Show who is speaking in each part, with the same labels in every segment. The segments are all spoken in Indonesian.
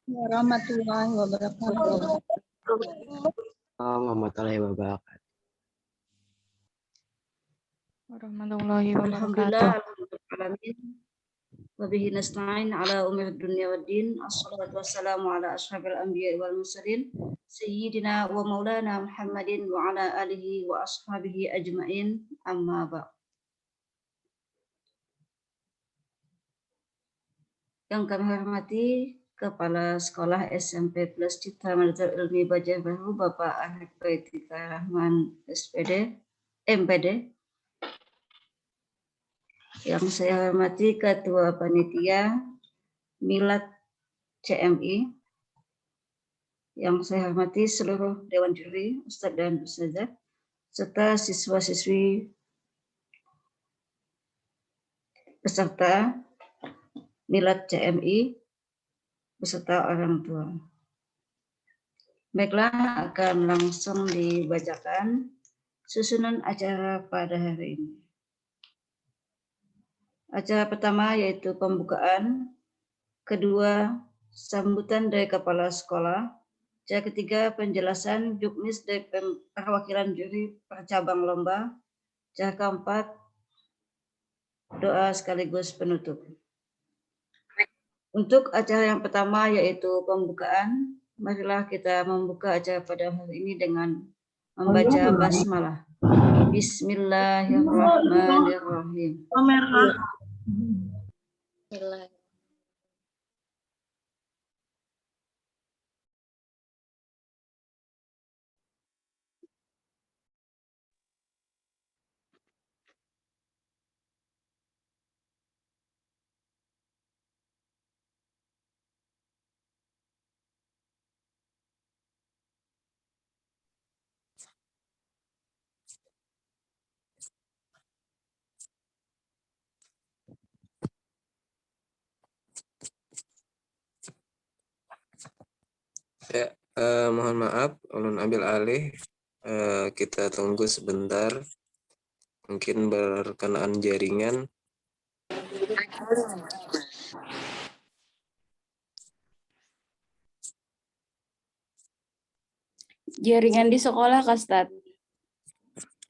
Speaker 1: Warahmatullahi wabarakatuh.
Speaker 2: Warahmatullahi wabarakatuh.
Speaker 3: Warahmatullahi wabarakatuh.
Speaker 4: Alhamdulillah, alhamdulillah. Wabihi nasta'in ala umur dunia wa din. Assalatu wassalamu ala ashrafil anbiya wal mursalin. Sayyidina wa maulana Muhammadin wa ala alihi wa ashabihi ajma'in. Amma ba'd. Yang kami hormati Kepala Sekolah SMP Plus Citra Madrasah Ilmi Bajai Baru Bapak Arif Baitika Rahman SPD, MPD. Yang saya hormati Ketua Panitia Milad CMI, yang saya hormati seluruh Dewan Juri, Ustadz dan Ustazah, serta siswa-siswi peserta Milad CMI, beserta orang tua. Baiklah, akan langsung dibacakan susunan acara pada hari ini. Acara pertama yaitu pembukaan, kedua sambutan dari kepala sekolah, acara ketiga penjelasan juknis dari perwakilan juri percabang lomba, acara keempat doa sekaligus penutup. Untuk acara yang pertama yaitu pembukaan, marilah kita membuka acara pada hari ini dengan membaca basmalah. Bismillahirrahmanirrahim.
Speaker 2: Ya, mohon maaf, ulun ambil alih. Kita tunggu sebentar. Mungkin berkenaan jaringan.
Speaker 3: Jaringan di sekolah, Kak Ustad.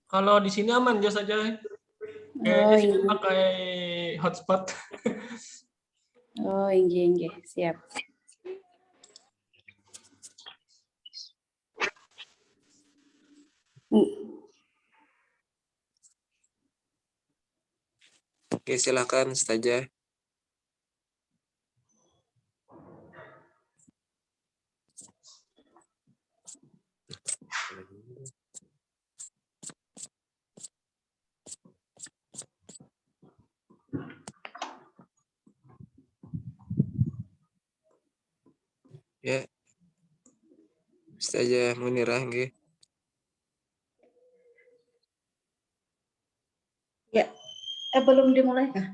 Speaker 5: Kalau di sini aman aja saja.
Speaker 3: Oh,
Speaker 5: Sini
Speaker 3: iya.
Speaker 5: pakai hotspot.
Speaker 3: Oh, iya, siap.
Speaker 2: Oke, silakan saja. Ya, saja Munirah nggih.
Speaker 4: Ya, belum dimulai kah?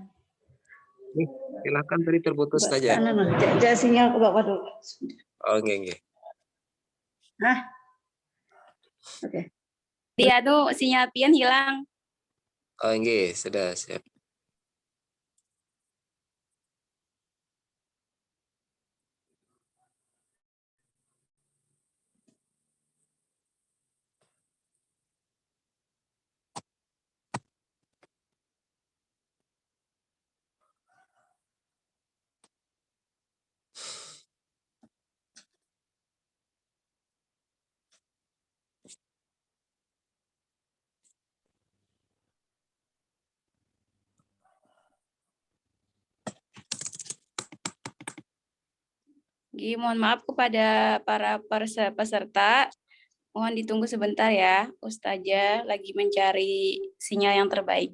Speaker 2: Nih, silakan tadi terputus saja.
Speaker 4: Jangan sinyal ke bawah dulu.
Speaker 2: Oh, nggih.
Speaker 4: Hah? Oke.
Speaker 3: Dia tuh sinyal pian hilang.
Speaker 2: Oh, nggih, sudah siap.
Speaker 3: Mohon maaf kepada para peserta. Mohon ditunggu sebentar ya. Ustazah lagi mencari sinyal yang terbaik.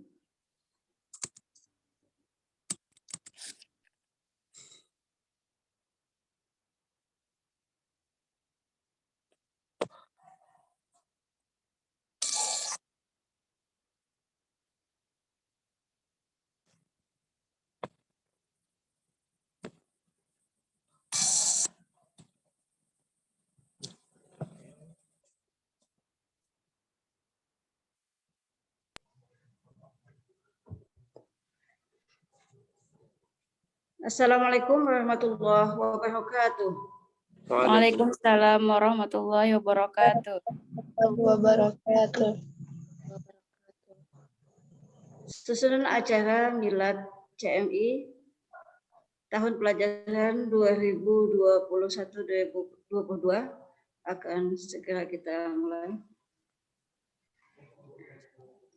Speaker 4: Assalamualaikum warahmatullahi wabarakatuh.
Speaker 3: Waalaikumsalam warahmatullahi wabarakatuh.
Speaker 1: Wabarakatuh.
Speaker 4: Susunan acara Milad CMI tahun pelajaran 2021-2022 akan segera kita mulai.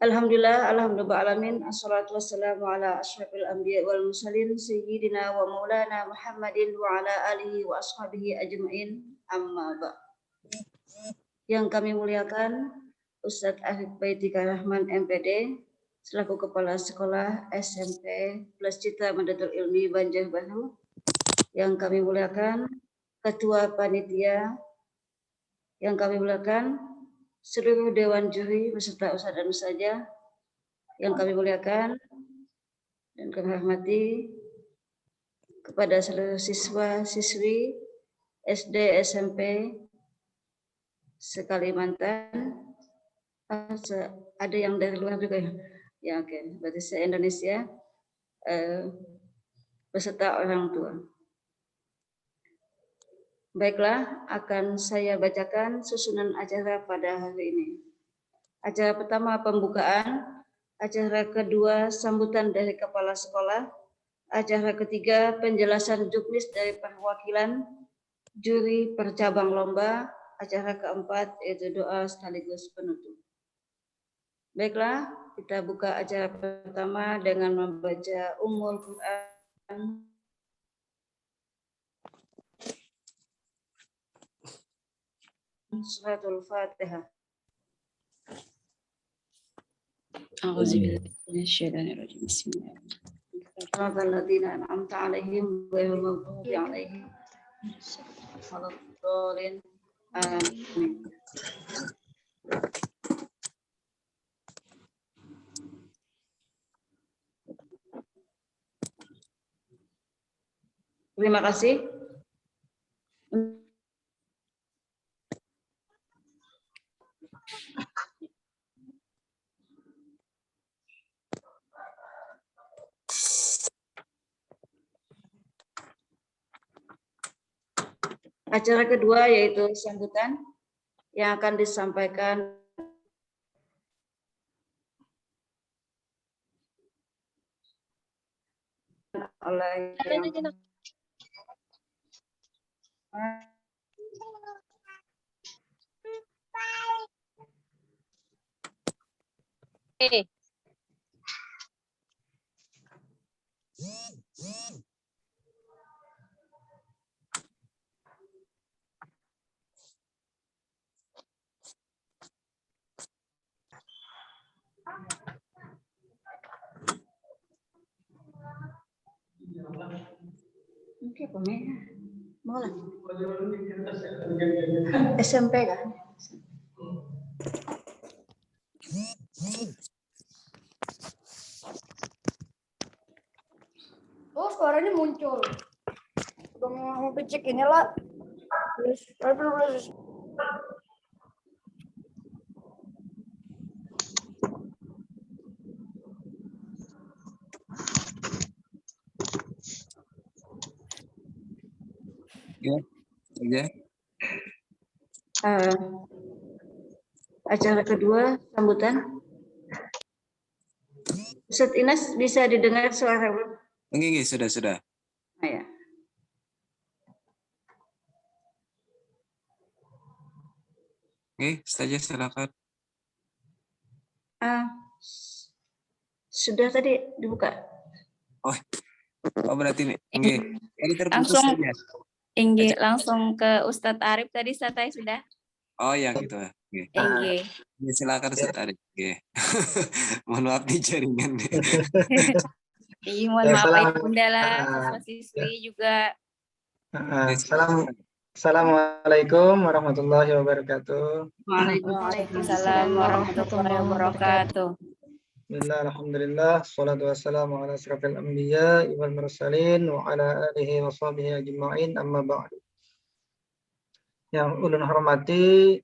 Speaker 4: Alhamdulillah, alhamdulillah, assalatu wassalamu ala asyrafil anbiya wal mursalin sayyidina wa maulana Muhammadin wa ala alihi wa ashabihi ajma'in, amma ba'. Yang kami muliakan Ustadz Arif Baitika Rahman MPD selaku Kepala Sekolah SMP Plus Citra Madatul Ilmi Banjarbaru. Yang kami muliakan Ketua Panitia, yang kami muliakan seluruh Dewan Juri beserta Ustadz dan Ustazah, yang kami muliakan dan kami hormati kepada seluruh siswa siswi SD SMP se-Kalimantan. Ada yang dari luar juga ya? Ya oke, berarti se-Indonesia beserta orang tua. Baiklah, akan saya bacakan susunan acara pada hari ini. Acara pertama pembukaan, acara kedua sambutan dari kepala sekolah, acara ketiga penjelasan juknis dari perwakilan juri percabang lomba, acara keempat yaitu doa sekaligus penutup. Baiklah, kita buka acara pertama dengan membaca Ummul Quran. Suratul Fatihah.
Speaker 3: A'udzubillahi minasyaitonirrajim. Bismillahirrahmanirrahim.
Speaker 4: Alladzina an'amta 'alaihim ghairil maghdubi 'alaihim waladdallin. Amin. Terima kasih. Acara kedua yaitu sambutan yang akan disampaikan oleh Oke, boleh. SMP kan?
Speaker 6: Oh, suaranya muncul. Bang mau cek inilah. Terus.
Speaker 2: Ya.
Speaker 4: Acara kedua sambutan. Ustadz Inas bisa didengar suara belum?
Speaker 2: Oke, sudah.
Speaker 4: Oh, ya.
Speaker 2: Oke, saja silakan.
Speaker 4: Sudah tadi dibuka.
Speaker 2: Oh berarti nih. Oke. Ini terputus
Speaker 3: Langsung.
Speaker 2: saja.
Speaker 3: Inggi langsung ke Ustadz Arif tadi saya sudah.
Speaker 2: Oh yang itu. Oke.
Speaker 3: Inggi.
Speaker 2: Silakan Ustadz Arif. Oke. Mohon maaf nih jaringan.
Speaker 3: Inggi mohon maaf Ayah Bunda lah, siswa-siswi juga.
Speaker 7: Assalamualaikum warahmatullahi wabarakatuh.
Speaker 3: Waalaikumsalam warahmatullahi wabarakatuh.
Speaker 7: Bismillah, alhamdulillah, salatu wassalamu ala asyrafil anbiya wal mursalin wa ala alihi wa sahbihi ajma'in, amma ba'du. Yang ulun hormati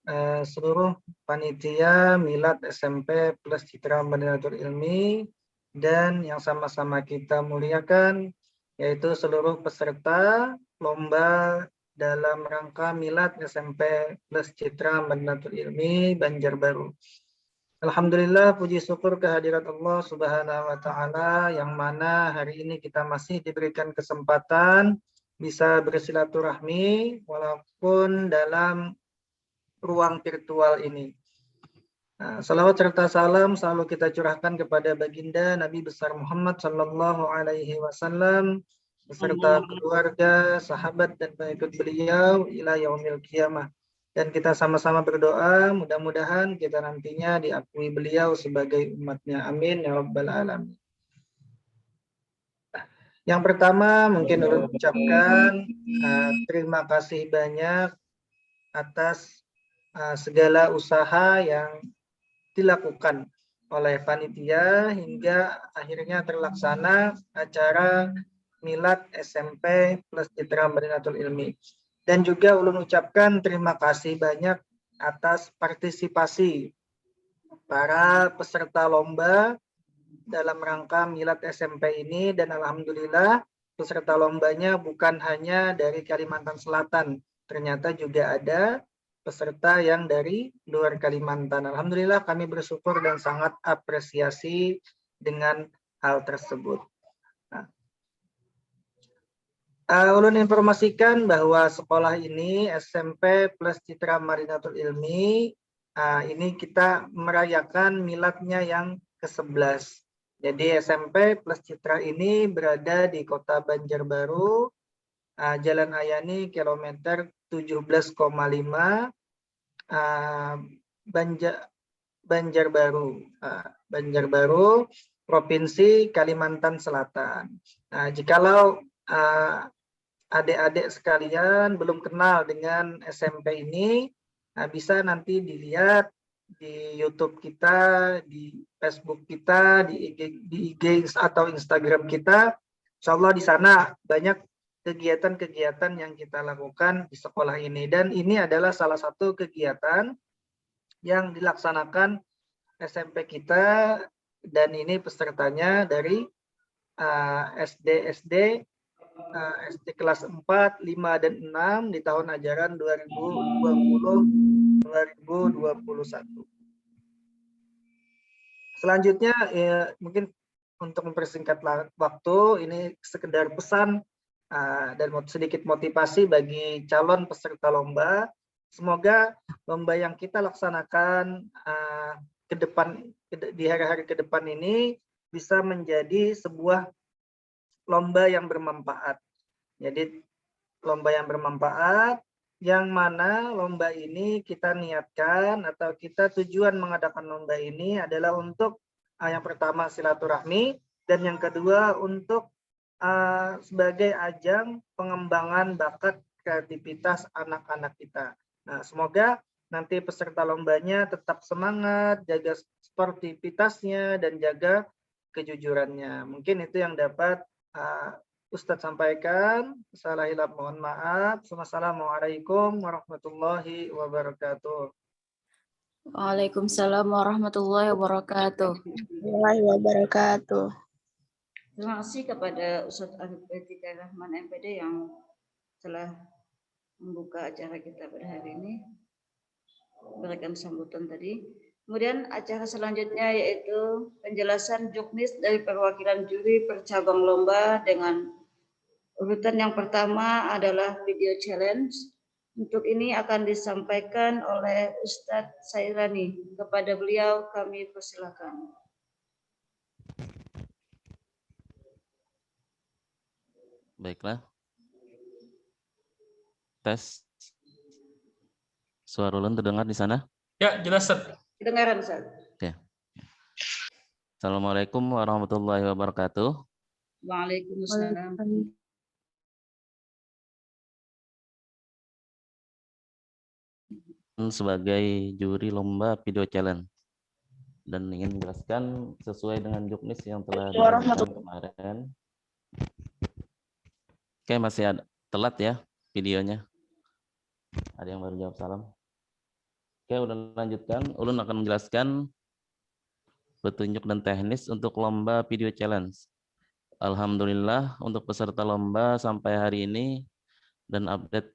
Speaker 7: seluruh panitia Milad SMP Plus Citra Madinatul Ilmi dan yang sama-sama kita muliakan yaitu seluruh peserta lomba dalam rangka Milad SMP Plus Citra Madinatul Ilmi Banjarbaru. Alhamdulillah, puji syukur kehadirat Allah Subhanahu wa Ta'ala, yang mana hari ini kita masih diberikan kesempatan bisa bersilaturahmi walaupun dalam ruang virtual ini. Nah, salawat serta salam selalu kita curahkan kepada baginda Nabi besar Muhammad Sallallahu Alaihi Wasallam beserta keluarga, sahabat dan pengikut beliau ila yaumil qiyamah. Dan kita sama-sama berdoa mudah-mudahan kita nantinya diakui beliau sebagai umatnya. Amin ya rabbal alamin. Yang pertama mungkin ulun ucapkan terima kasih banyak atas segala usaha yang dilakukan oleh panitia hingga akhirnya terlaksana acara Milad SMP Plus Citra Madinatul Ilmi. Dan juga ulun ucapkan terima kasih banyak atas partisipasi para peserta lomba dalam rangka Milad SMP ini, dan alhamdulillah peserta lombanya bukan hanya dari Kalimantan Selatan, ternyata juga ada peserta yang dari luar Kalimantan. Alhamdulillah kami bersyukur dan sangat apresiasi dengan hal tersebut. Ulun informasikan bahwa sekolah ini SMP Plus Citra Madinatul Ilmi ini kita merayakan miladnya yang ke-11. Jadi SMP Plus Citra ini berada di Kota Banjarbaru, Jalan Ayani kilometer 17,5 Banjarbaru, Provinsi Kalimantan Selatan. Nah, jikalau adik-adik sekalian belum kenal dengan SMP ini, bisa nanti dilihat di YouTube kita, di Facebook kita, di IG atau Instagram kita. Insya Allah di sana banyak kegiatan-kegiatan yang kita lakukan di sekolah ini. Dan ini adalah salah satu kegiatan yang dilaksanakan SMP kita, dan ini pesertanya dari SD kelas 4, 5, dan 6 di tahun ajaran 2020-2021. Selanjutnya mungkin untuk mempersingkat waktu, ini sekedar pesan dan sedikit motivasi bagi calon peserta lomba. Semoga lomba yang kita laksanakan ke depan, di hari-hari ke depan ini bisa menjadi sebuah lomba yang bermanfaat. Jadi lomba yang bermanfaat, yang mana lomba ini kita niatkan atau kita tujuan mengadakan lomba ini adalah untuk yang pertama silaturahmi, dan yang kedua untuk sebagai ajang pengembangan bakat kreativitas anak-anak kita. Nah, semoga nanti peserta lombanya tetap semangat, jaga sportivitasnya dan jaga kejujurannya. Mungkin itu yang dapat Ustadz sampaikan. Salah hilap mohon maaf. Wassalamualaikum warahmatullahi wabarakatuh.
Speaker 3: Waalaikumsalam warahmatullahi wabarakatuh.
Speaker 1: Warahmatullahi wabarakatuh.
Speaker 4: Terima kasih kepada Ustadz Arif Rahman MPD yang telah membuka acara kita pada hari ini, berikan sambutan tadi. Kemudian acara selanjutnya yaitu penjelasan juknis dari perwakilan juri percabang lomba dengan urutan yang pertama adalah video challenge. Untuk ini akan disampaikan oleh Ustadz Sairani. Kepada beliau kami persilakan.
Speaker 8: Baiklah. Tes. Suara ulun terdengar di sana?
Speaker 5: Ya, jelas, Ustaz.
Speaker 4: Kedengaran, Ustaz.
Speaker 8: Oke. Assalamualaikum warahmatullahi wabarakatuh.
Speaker 4: Waalaikumsalam.
Speaker 8: Sebagai juri lomba video challenge dan ingin menjelaskan sesuai dengan juknis yang telah dilakukan kemarin. Oke, masih ada telat ya videonya. Ada yang baru jawab salam. Oke, udah lanjutkan. Ulun akan menjelaskan petunjuk dan teknis untuk lomba video challenge. Alhamdulillah untuk peserta lomba sampai hari ini dan update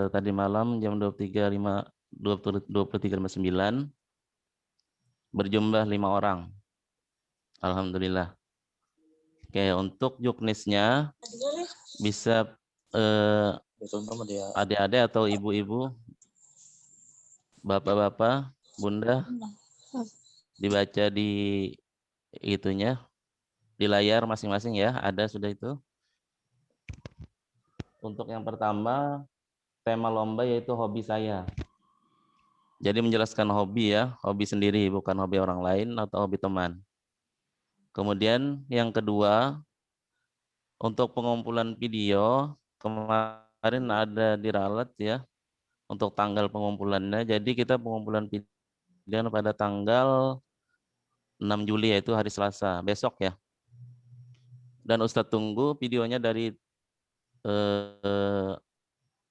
Speaker 8: tadi malam jam 23.59 berjumlah 5 orang. Alhamdulillah. Oke, untuk juknisnya bisa adik-adik atau ibu-ibu, bapak-bapak, bunda, dibaca di itunya, di layar masing-masing ya, ada sudah itu. Untuk yang pertama, tema lomba yaitu hobi saya. Jadi menjelaskan hobi ya, hobi sendiri, bukan hobi orang lain atau hobi teman. Kemudian yang kedua, untuk pengumpulan video, kemarin ada diralat ya, untuk tanggal pengumpulannya. Jadi kita pengumpulan video pada tanggal 6 Juli yaitu hari Selasa, besok ya. Dan Ustadz tunggu videonya dari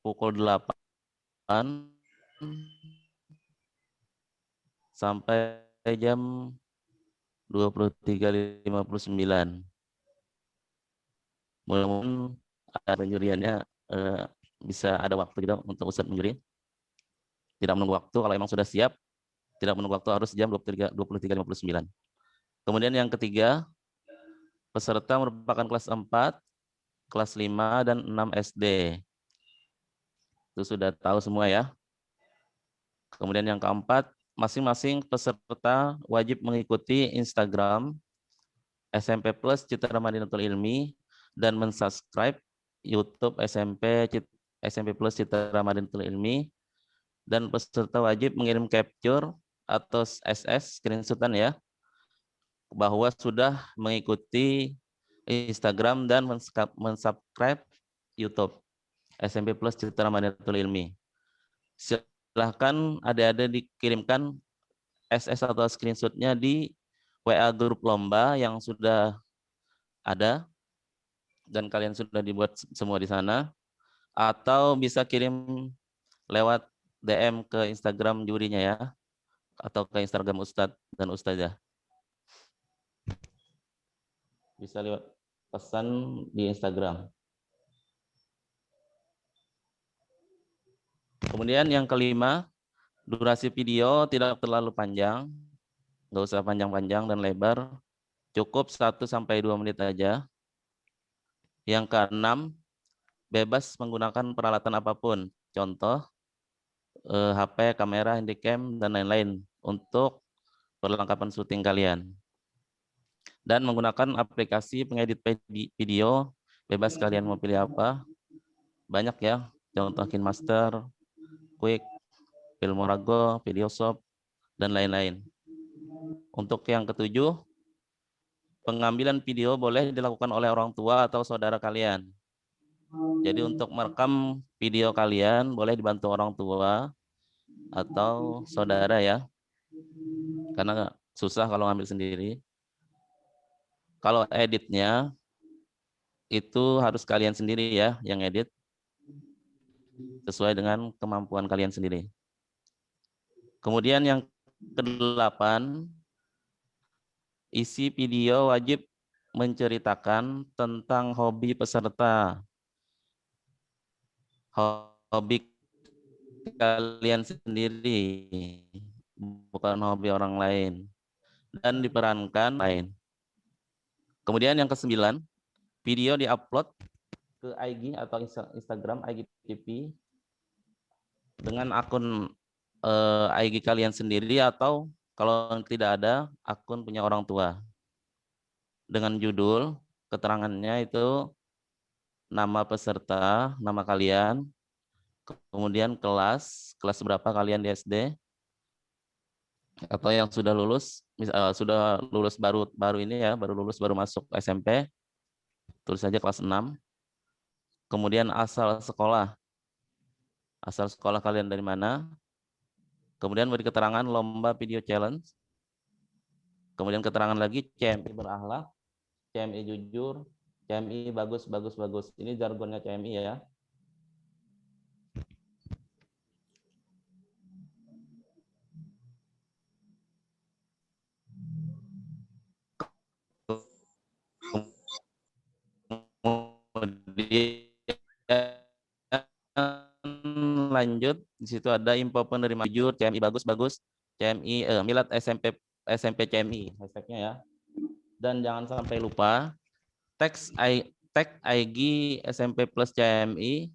Speaker 8: pukul 8 sampai jam 23.59. Mudah-mudahan ada penjuriannya bisa ada waktu juga untuk Ustadz menjuri. Tidak menunggu waktu, kalau memang sudah siap, tidak menunggu waktu harus jam 23.59. Kemudian yang ketiga, peserta merupakan kelas 4, kelas 5, dan 6 SD. Itu sudah tahu semua ya. Kemudian yang keempat, masing-masing peserta wajib mengikuti Instagram SMP Plus Citra Madinatul Ilmi dan mensubscribe YouTube SMP Plus Citra Madinatul Ilmi, dan peserta wajib mengirim capture atau SS screenshotan ya bahwa sudah mengikuti Instagram dan mensubscribe YouTube SMP Plus Citra Madinatul Ilmi. Silahkan adik-adik dikirimkan SS atau screenshotnya di WA grup lomba yang sudah ada dan kalian sudah dibuat semua di sana, atau bisa kirim lewat DM ke Instagram jurinya ya, atau ke Instagram Ustadz dan Ustazah. Bisa lewat pesan di Instagram. Kemudian yang kelima, durasi video tidak terlalu panjang, nggak usah panjang-panjang dan lebar, cukup 1-2 menit aja. Yang keenam, bebas menggunakan peralatan apapun, contoh HP, kamera, handycam, dan lain-lain untuk perlengkapan syuting kalian. Dan menggunakan aplikasi pengedit video, bebas kalian mau pilih apa, banyak ya, contoh KineMaster, Quick, Filmorago, Videoshop, dan lain-lain. Untuk yang ketujuh, pengambilan video boleh dilakukan oleh orang tua atau saudara kalian. Jadi untuk merekam video kalian boleh dibantu orang tua atau saudara ya, karena susah kalau ngambil sendiri. Kalau editnya itu harus kalian sendiri ya yang edit, sesuai dengan kemampuan kalian sendiri. Kemudian yang kedelapan, isi video wajib menceritakan tentang hobi peserta, hobi kalian sendiri, bukan hobi orang lain, dan diperankan lain. Kemudian yang ke-9, video diupload ke IG atau Instagram IGTV dengan akun IG kalian sendiri, atau kalau tidak ada akun punya orang tua, dengan judul keterangannya itu nama peserta, nama kalian, kemudian kelas berapa kalian di SD, atau yang sudah lulus baru ini ya, baru lulus baru masuk SMP, tulis saja kelas 6. Kemudian asal sekolah kalian dari mana. Kemudian beri keterangan lomba video challenge. Kemudian keterangan lagi CMI berakhlak, CMI jujur, CMI bagus. Ini jargonnya CMI ya. lanjut, di situ ada info penerima jujur, CMI bagus, CMI Milad SMP CMI, hashtagnya ya. Dan jangan sampai lupa tag IG SMP plus CMI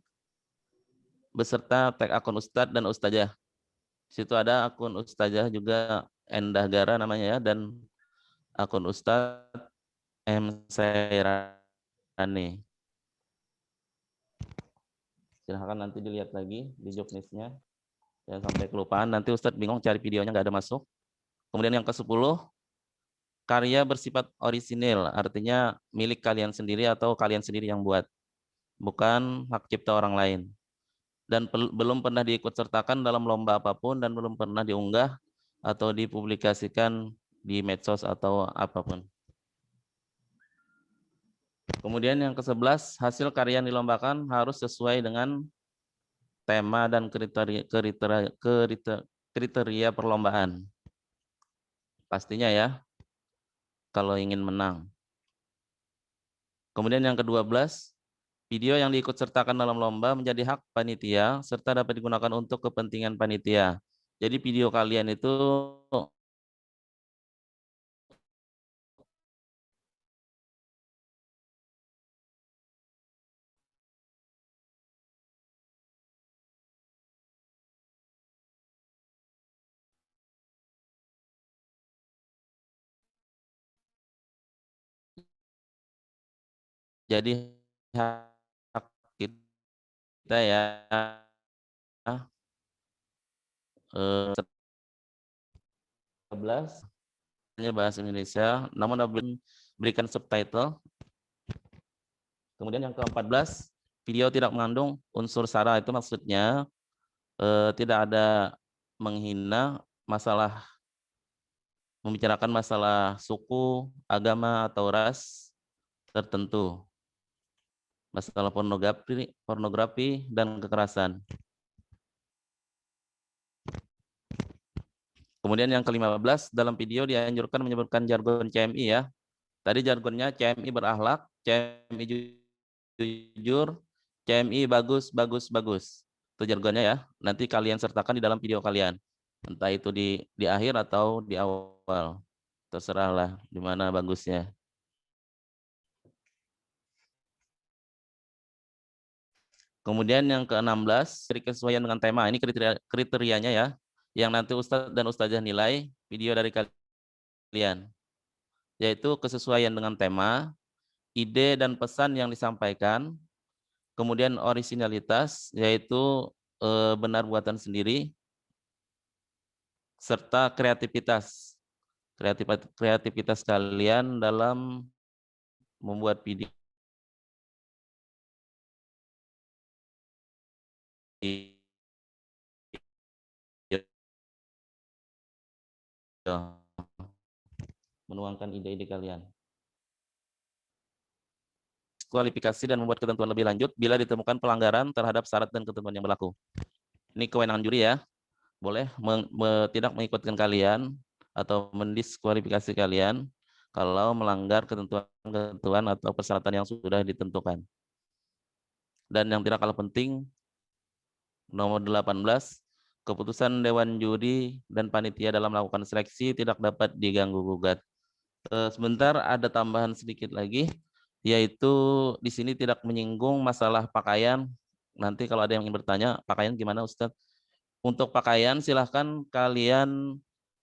Speaker 8: beserta tag akun Ustadz dan Ustazah. Di situ ada akun Ustazah juga Endah Gara namanya ya, dan akun Ustadz M. Sairani. Silahkan nanti dilihat lagi di joknisnya. Jangan sampai kelupaan, nanti Ustadz bingung cari videonya nggak ada masuk. Kemudian yang ke-10, karya bersifat orisinil, artinya milik kalian sendiri atau kalian sendiri yang buat, bukan hak cipta orang lain. Dan belum pernah diikut sertakan dalam lomba apapun dan belum pernah diunggah atau dipublikasikan di medsos atau apapun. Kemudian yang ke-11, hasil karya yang dilombakan harus sesuai dengan tema dan kriteria perlombaan. Pastinya ya, kalau ingin menang. Kemudian yang ke-12, video yang diikut sertakan dalam lomba menjadi hak panitia serta dapat digunakan untuk kepentingan panitia. Jadi video kalian itu jadi hak kita ya. 11 bahasa Indonesia, namun berikan subtitle. Kemudian yang ke-14, video tidak mengandung unsur sara, itu maksudnya tidak ada menghina masalah, membicarakan masalah suku, agama atau ras tertentu, masalah pornografi dan kekerasan. Kemudian yang ke-15, dalam video dianjurkan menyebutkan jargon CMI ya. Tadi jargonnya CMI berakhlak, CMI jujur, CMI bagus. Itu jargonnya ya. Nanti kalian sertakan di dalam video kalian. Entah itu di akhir atau di awal. Terserahlah di mana bagusnya. Kemudian yang ke-16, kesesuaian dengan tema. Ini kriterianya ya, yang nanti Ustadz dan Ustazah nilai video dari kalian. Yaitu kesesuaian dengan tema, ide dan pesan yang disampaikan, kemudian orisinalitas, yaitu benar buatan sendiri, serta kreativitas kalian dalam membuat video. Menuangkan ide-ide kalian. Kualifikasi dan membuat ketentuan lebih lanjut bila ditemukan pelanggaran terhadap syarat dan ketentuan yang berlaku. Ini kewenangan juri ya. Boleh tidak mengikutkan kalian atau mendiskualifikasi kalian kalau melanggar ketentuan atau persyaratan yang sudah ditentukan. Dan yang tidak kalah penting, nomor 18, keputusan Dewan Juri dan Panitia dalam melakukan seleksi tidak dapat diganggu-gugat. Sebentar, ada tambahan sedikit lagi, yaitu di sini tidak menyinggung masalah pakaian. Nanti kalau ada yang ingin bertanya, pakaian gimana Ustadz? Untuk pakaian silahkan kalian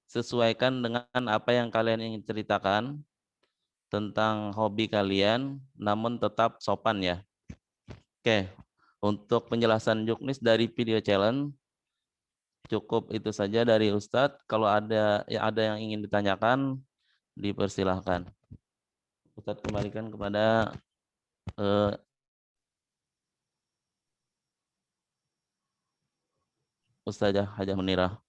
Speaker 8: sesuaikan dengan apa yang kalian ingin ceritakan tentang hobi kalian, namun tetap sopan ya. Oke, untuk penjelasan juknis dari video challenge, cukup itu saja dari Ustadz. Kalau ada yang ingin ditanyakan, dipersilahkan. Ustadz kembalikan kepada Ustazah Hajah Munirah.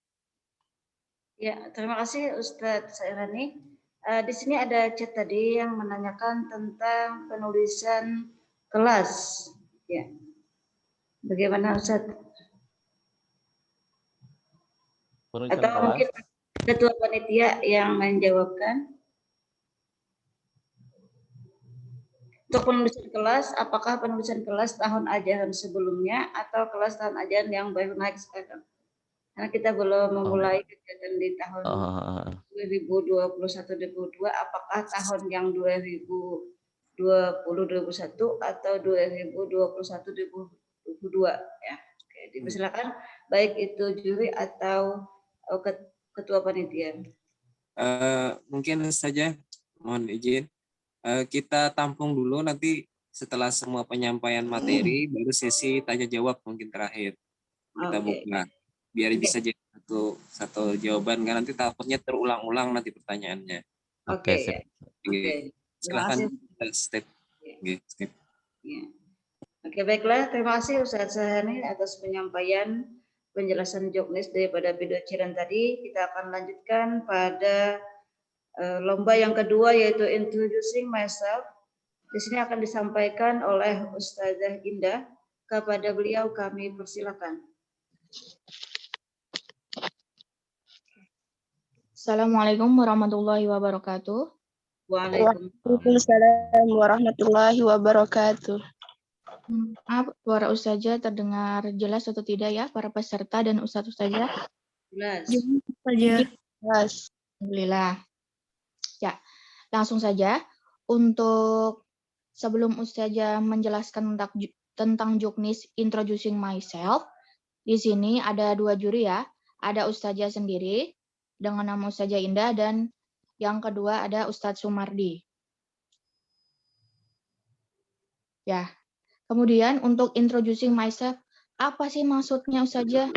Speaker 4: Ya, terima kasih Ustadz Sairani. Di sini ada chat tadi yang menanyakan tentang penulisan kelas. Ya, bagaimana Ustadz? Atau mungkin ketua panitia yang menjawabkan. Untuk penulisan kelas, apakah penulisan kelas tahun ajaran sebelumnya atau kelas tahun ajaran yang baru naik sekarang? Karena kita belum memulai kegiatan di tahun 2021-2022, apakah tahun yang 2020-2021 atau 2021-2022 ya. Oke, dipersilakan baik itu juri atau ketua panitia.
Speaker 2: Mungkin saja mohon izin kita tampung dulu, nanti setelah semua penyampaian materi baru sesi tanya jawab mungkin terakhir kita buka biar bisa jadi satu jawaban, kan nanti takutnya terulang-ulang nanti pertanyaannya.
Speaker 4: Oke.
Speaker 2: Silakan step.
Speaker 4: Oke, baiklah, terima kasih Ustaz Sahani atas penyampaian penjelasan joknis daripada video Ciran tadi. Kita akan lanjutkan pada lomba yang kedua, yaitu Introducing Myself. Di sini akan disampaikan oleh Ustazah Indah. Kepada beliau kami persilakan.
Speaker 9: Assalamualaikum warahmatullahi wabarakatuh.
Speaker 1: Waalaikumsalam warahmatullahi wabarakatuh.
Speaker 9: Maaf, suara Ustazah terdengar jelas atau tidak ya, para peserta dan Ustazah?
Speaker 4: Jelas.
Speaker 1: Jelas.
Speaker 9: Alhamdulillah. Ya, langsung saja. Untuk sebelum Ustazah menjelaskan tentang juknis Introducing Myself, di sini ada dua juri ya. Ada Ustazah sendiri dengan nama Ustazah Indah, dan yang kedua ada Ustadz Sumardi. Ya, kemudian untuk Introducing Myself, apa sih maksudnya Ustazah?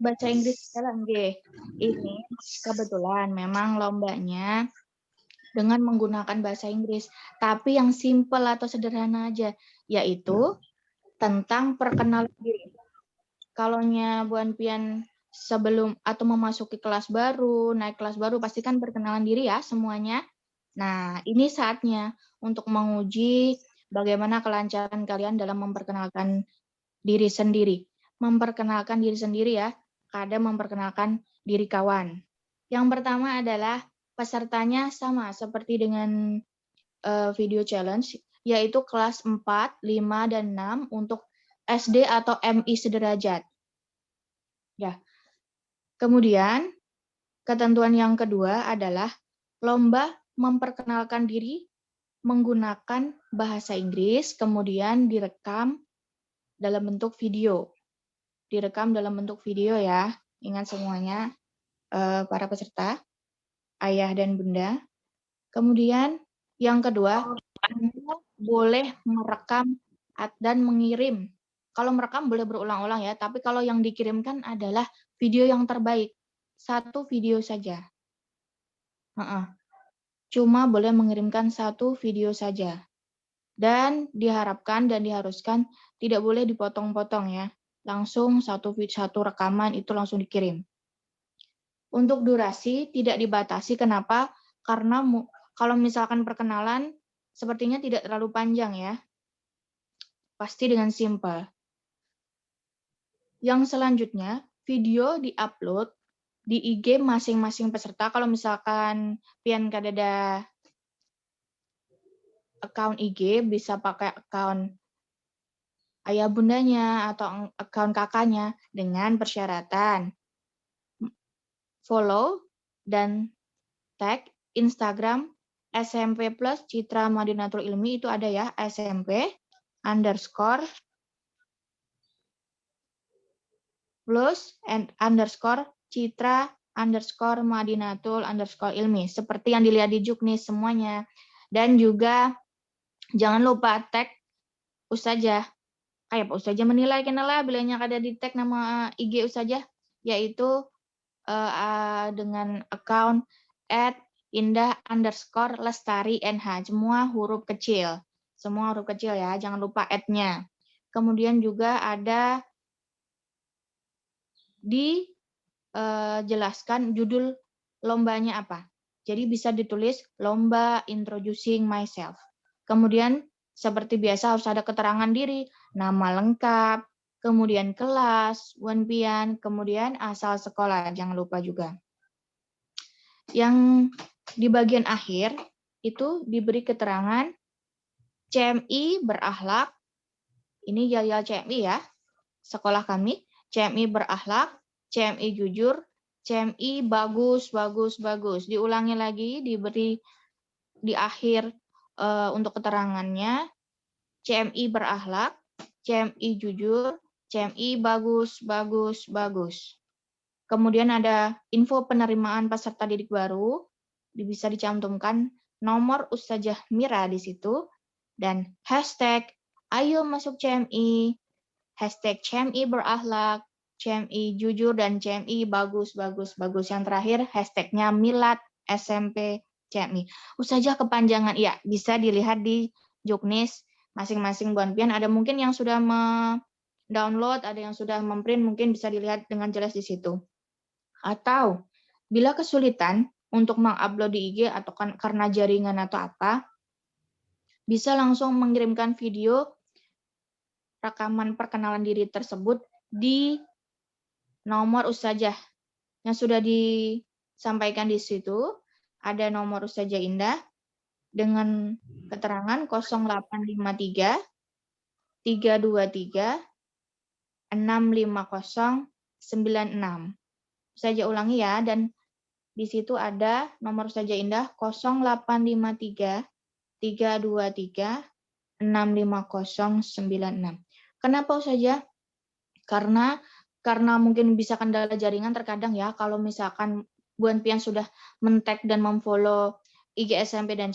Speaker 9: Bahasa Inggris jalan G. Ini kebetulan memang lombanya dengan menggunakan bahasa Inggris, tapi yang simple atau sederhana aja, yaitu tentang perkenalan diri. Kalaunya Bu Anpian sebelum atau memasuki kelas baru, naik kelas baru, pastikan perkenalan diri ya semuanya. Nah, ini saatnya untuk menguji bagaimana kelancaran kalian dalam memperkenalkan diri sendiri. Memperkenalkan diri sendiri ya, kadang memperkenalkan diri kawan. Yang pertama adalah pesertanya sama seperti dengan video challenge, yaitu kelas 4, 5, dan 6 untuk SD atau MI sederajat. Ya. Kemudian, ketentuan yang kedua adalah lomba memperkenalkan diri menggunakan bahasa Inggris, kemudian direkam dalam bentuk video. Direkam dalam bentuk video ya, ingat semuanya para peserta, ayah dan bunda. Kemudian yang kedua, Anda boleh merekam dan mengirim. Kalau merekam boleh berulang-ulang ya, tapi kalau yang dikirimkan adalah video yang terbaik. Satu video saja. Cuma boleh mengirimkan satu video saja. Dan diharapkan dan diharuskan tidak boleh dipotong-potong ya. Langsung satu rekaman itu langsung dikirim. Untuk durasi tidak dibatasi. Kenapa? Karena kalau misalkan perkenalan sepertinya tidak terlalu panjang ya. Pasti dengan simpel. Yang selanjutnya, video di-upload di IG masing-masing peserta. Kalau misalkan pian kadada account IG, bisa pakai account ayah bundanya atau account kakaknya dengan persyaratan follow dan tag Instagram SMP plus Citra Madinatul Ilmi, itu ada ya, SMP _ plus and _ Citra _ Madinatul _ Ilmi, seperti yang dilihat di juknis semuanya. Dan juga jangan lupa tag Ustazah, kayak Pak Ustazah menilai kenala bilanya ada di tag nama IG Ustazah, yaitu dengan account @indah_lestari _nh, semua huruf kecil ya, jangan lupa @nya. Kemudian juga ada dijelaskan judul lombanya apa. Jadi bisa ditulis lomba Introducing Myself. Kemudian seperti biasa harus ada keterangan diri, nama lengkap, kemudian kelas, Wanpian, kemudian asal sekolah, jangan lupa juga. Yang di bagian akhir itu diberi keterangan CMI berakhlak. Ini yel-yel CMI ya. Sekolah kami. CMI berakhlak, CMI jujur, CMI bagus, bagus, bagus. Diulangi lagi, diberi di akhir untuk keterangannya. CMI berakhlak, CMI jujur, CMI bagus, bagus, bagus. Kemudian ada info penerimaan peserta didik baru, bisa dicantumkan nomor Ustazah Mira di situ, dan hashtag ayo masuk CMI, hashtag CMI berakhlak, CMI jujur, dan CMI bagus, bagus, bagus. Yang terakhir hashtagnya Milad SMP CMI. Ustazah kepanjangan, ya bisa dilihat di Juknis masing-masing Bu Anpian. Ada mungkin yang sudah download, ada yang sudah memprint, mungkin bisa dilihat dengan jelas di situ. Atau bila kesulitan untuk mengupload di IG atau karena jaringan atau apa, bisa langsung mengirimkan video rekaman perkenalan diri tersebut di nomor Ustazah yang sudah disampaikan di situ. Ada nomor Ustazah Indah dengan keterangan 0853 323 65096. Ustazah ulangi ya, dan di situ ada nomor Ustazah Indah 0853 323 65096. Kenapa Ustazah? Karena mungkin bisa kendala jaringan terkadang ya, kalau misalkan Bu Anpian sudah men-tag dan memfollow IG SMP dan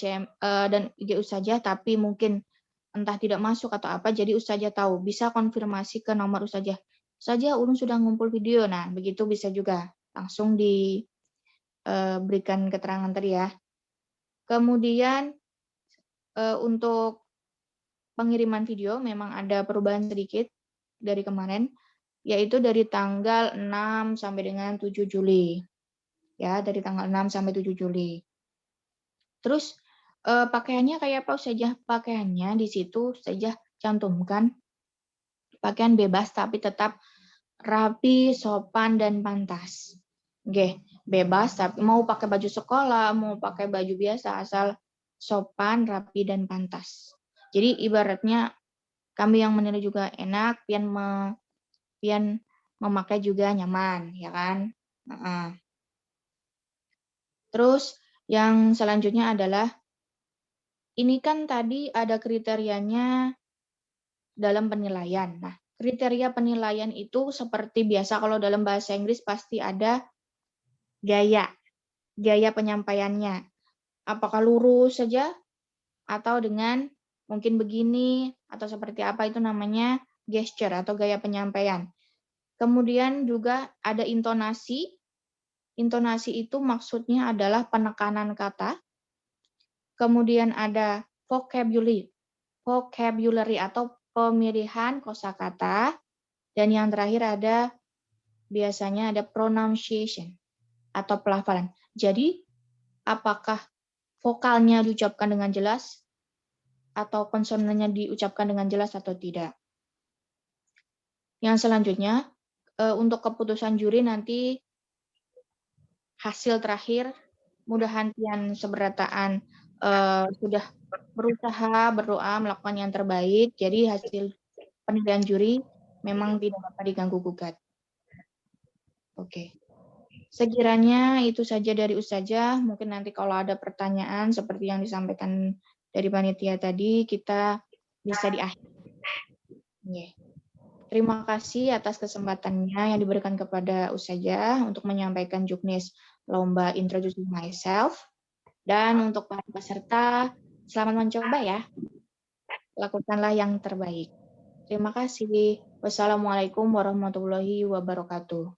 Speaker 9: IG Ustazah, tapi mungkin entah tidak masuk atau apa, jadi Ustazah tahu, bisa konfirmasi ke nomor Ustazah. Ustazah, ulun sudah ngumpul video. Nah, begitu bisa juga langsung diberikan keterangan tadi ya. Kemudian untuk pengiriman video memang ada perubahan sedikit dari kemarin, yaitu dari tanggal 6 sampai dengan 7 Juli. Ya, dari tanggal 6 sampai 7 Juli. Terus pakaiannya kayak apa Ustazah? Pakaiannya di situ Ustazah cantumkan pakaian bebas tapi tetap rapi, sopan, dan pantas. Oke, bebas tapi mau pakai baju sekolah, mau pakai baju biasa, asal sopan, rapi, dan pantas. Jadi ibaratnya kami yang menilai juga enak, pian memakai juga nyaman, ya kan? Terus yang selanjutnya adalah, ini kan tadi ada kriterianya dalam penilaian. Nah, kriteria penilaian itu seperti biasa kalau dalam bahasa Inggris pasti ada gaya penyampaiannya. Apakah lurus saja atau dengan mungkin begini atau seperti apa, itu namanya gesture atau gaya penyampaian. Kemudian juga ada intonasi. Intonasi itu maksudnya adalah penekanan kata. Kemudian ada vocabulary atau pemilihan kosakata. Dan yang terakhir biasanya ada pronunciation atau pelafalan. Jadi apakah vokalnya diucapkan dengan jelas atau konsonannya diucapkan dengan jelas atau tidak. Yang selanjutnya, untuk keputusan juri nanti hasil terakhir, mudah-mudahan pian seberataan sudah berusaha, berdoa, melakukan yang terbaik. Jadi hasil penilaian juri memang tidak dapat diganggu-gugat. Oke. Sekiranya itu saja dari Ustazah. Mungkin nanti kalau ada pertanyaan seperti yang disampaikan dari panitia tadi, kita bisa diakhiri. Terima kasih atas kesempatannya yang diberikan kepada Ustazah untuk menyampaikan Juknis Lomba Introducing Myself. Dan untuk para peserta, selamat mencoba ya. Lakukanlah yang terbaik. Terima kasih. Wassalamualaikum warahmatullahi wabarakatuh.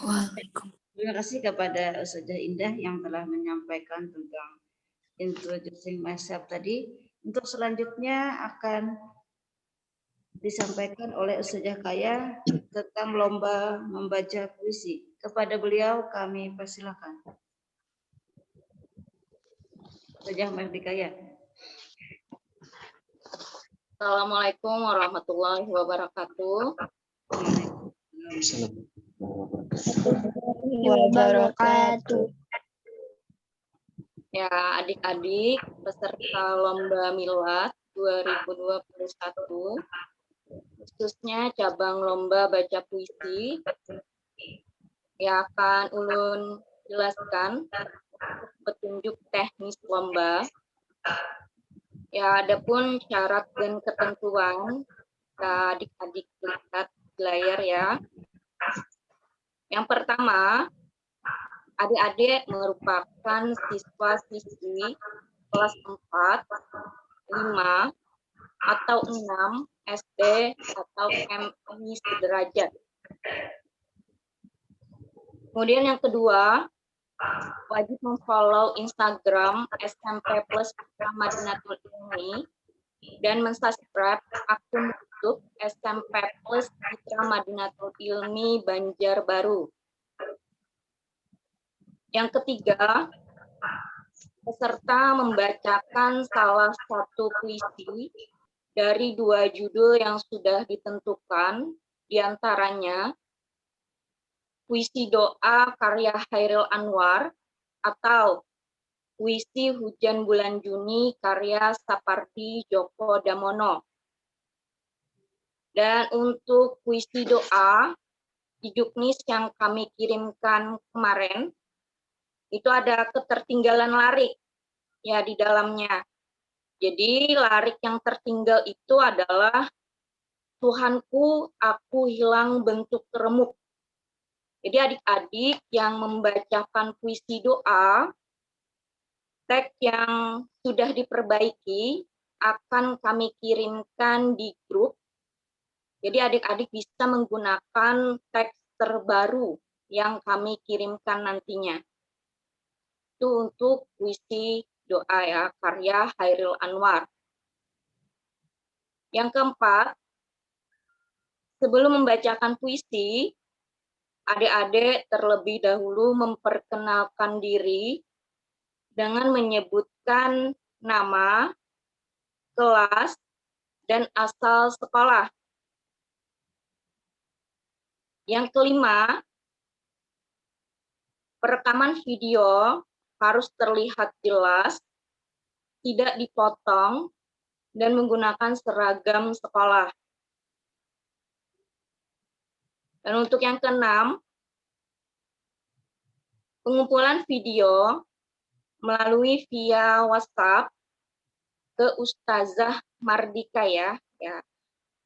Speaker 4: Waalaikumsalam. Terima kasih kepada Ustazah Indah yang telah menyampaikan tentang Introducing Myself tadi. Untuk selanjutnya akan disampaikan oleh Ustazah Kaya tentang lomba membaca puisi. Kepada beliau kami persilakan. Ustazah Mardikaya.
Speaker 10: Assalamualaikum warahmatullahi wabarakatuh.
Speaker 1: Wabarakatuh.
Speaker 10: Ya, adik-adik peserta lomba Milad 2021, khususnya cabang lomba baca puisi, yang akan Ulun jelaskan petunjuk teknis lomba. Ya, adapun syarat dan ketentuan, adik-adik lihat di layar ya. Yang pertama, adik-adik merupakan siswa-siswi kelas 4, 5, atau 6 SD atau MI sederajat. Kemudian yang kedua, wajib memfollow Instagram SMP Plus Madinatul Ilmi dan mensubscribe akun YouTube SMP Plus Citra Madinatul Ilmi Banjarbaru. Yang ketiga, peserta membacakan salah satu puisi dari 2 judul yang sudah ditentukan, diantaranya puisi doa karya Hairil Anwar atau puisi Hujan Bulan Juni karya Sapardi Djoko Damono. Dan untuk puisi doa di juknis yang kami kirimkan kemarin, itu ada ketertinggalan larik ya di dalamnya. Jadi larik yang tertinggal itu adalah Tuhanku, aku hilang bentuk remuk. Jadi adik-adik yang membacakan puisi doa, teks yang sudah diperbaiki akan kami kirimkan di grup. Jadi adik-adik bisa menggunakan teks terbaru yang kami kirimkan nantinya. Itu untuk puisi doa ya, karya Hairil Anwar. Yang keempat, sebelum membacakan puisi, adik-adik terlebih dahulu memperkenalkan diri dengan menyebutkan nama, kelas, dan asal sekolah. Yang kelima, perekaman video harus terlihat jelas, tidak dipotong, dan menggunakan seragam sekolah. Dan untuk yang keenam, pengumpulan video melalui via WhatsApp ke Ustazah Mardika ya,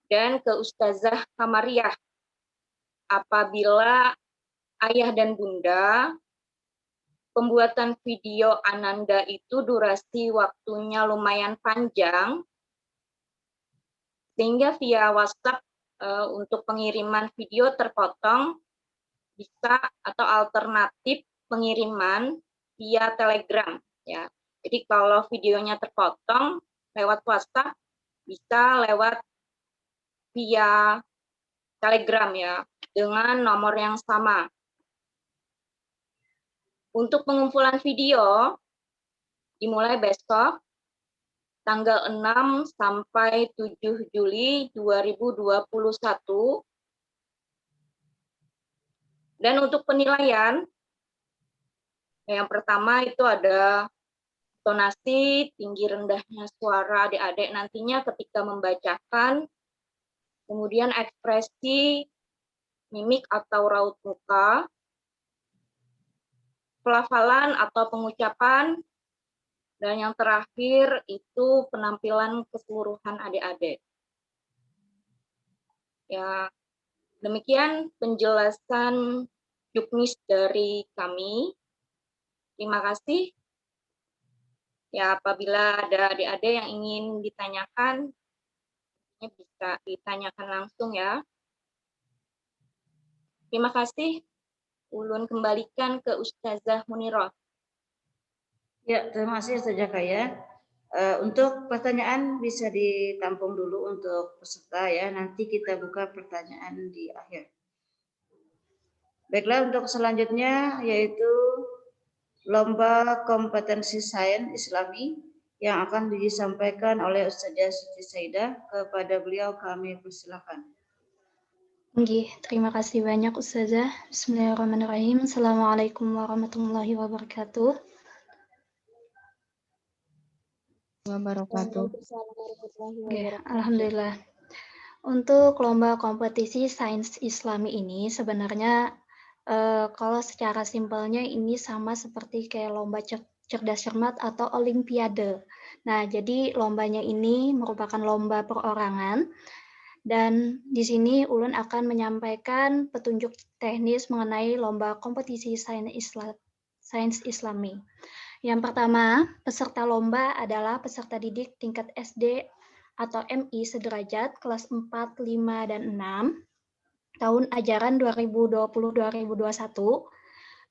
Speaker 10: dan ke Ustazah Kamariah. Apabila ayah dan bunda, pembuatan video Ananda itu durasi waktunya lumayan panjang, sehingga via WhatsApp untuk pengiriman video terpotong bisa, atau alternatif pengiriman via Telegram ya. Jadi kalau videonya terpotong lewat WhatsApp, bisa lewat via Telegram ya, dengan nomor yang sama. Untuk pengumpulan video dimulai besok tanggal 6 sampai 7 Juli 2021. Dan untuk penilaian, yang pertama itu ada tonasi, tinggi rendahnya suara adik-adik nantinya ketika membacakan, kemudian ekspresi, mimik atau raut muka, pelafalan atau pengucapan, dan yang terakhir itu penampilan keseluruhan adik-adik. Ya, demikian penjelasan juknis dari kami. Terima kasih. Ya, apabila ada adik-adik yang ingin ditanyakan, bisa ditanyakan langsung ya. Terima kasih. Ulun kembalikan ke Ustazah Munirah.
Speaker 4: Ya, terima kasih Ustazah Kaya. Untuk pertanyaan bisa ditampung dulu untuk peserta ya. Nanti kita buka pertanyaan di akhir. Baiklah, untuk selanjutnya yaitu lomba kompetensi sains Islami yang akan disampaikan oleh Ustazah Siti Saidah. Kepada beliau kami persilakan.
Speaker 1: Terima kasih banyak Ustazah. Bismillahirrahmanirrahim. Assalamualaikum warahmatullahi wabarakatuh.
Speaker 9: wabarakatuh.
Speaker 10: Waalaikumsalam warahmatullahi
Speaker 1: Oke,
Speaker 10: wabarakatuh.
Speaker 1: alhamdulillah. Untuk lomba kompetisi sains Islami ini sebenarnya kalau secara simpelnya ini sama seperti kayak lomba cerdas cermat atau olimpiade. Nah, jadi lombanya ini merupakan lomba perorangan dan di sini Ulun akan menyampaikan petunjuk teknis mengenai lomba kompetisi sains Islami. Yang pertama, peserta lomba adalah peserta didik tingkat SD atau MI sederajat kelas 4, 5, dan 6 tahun ajaran 2020-2021.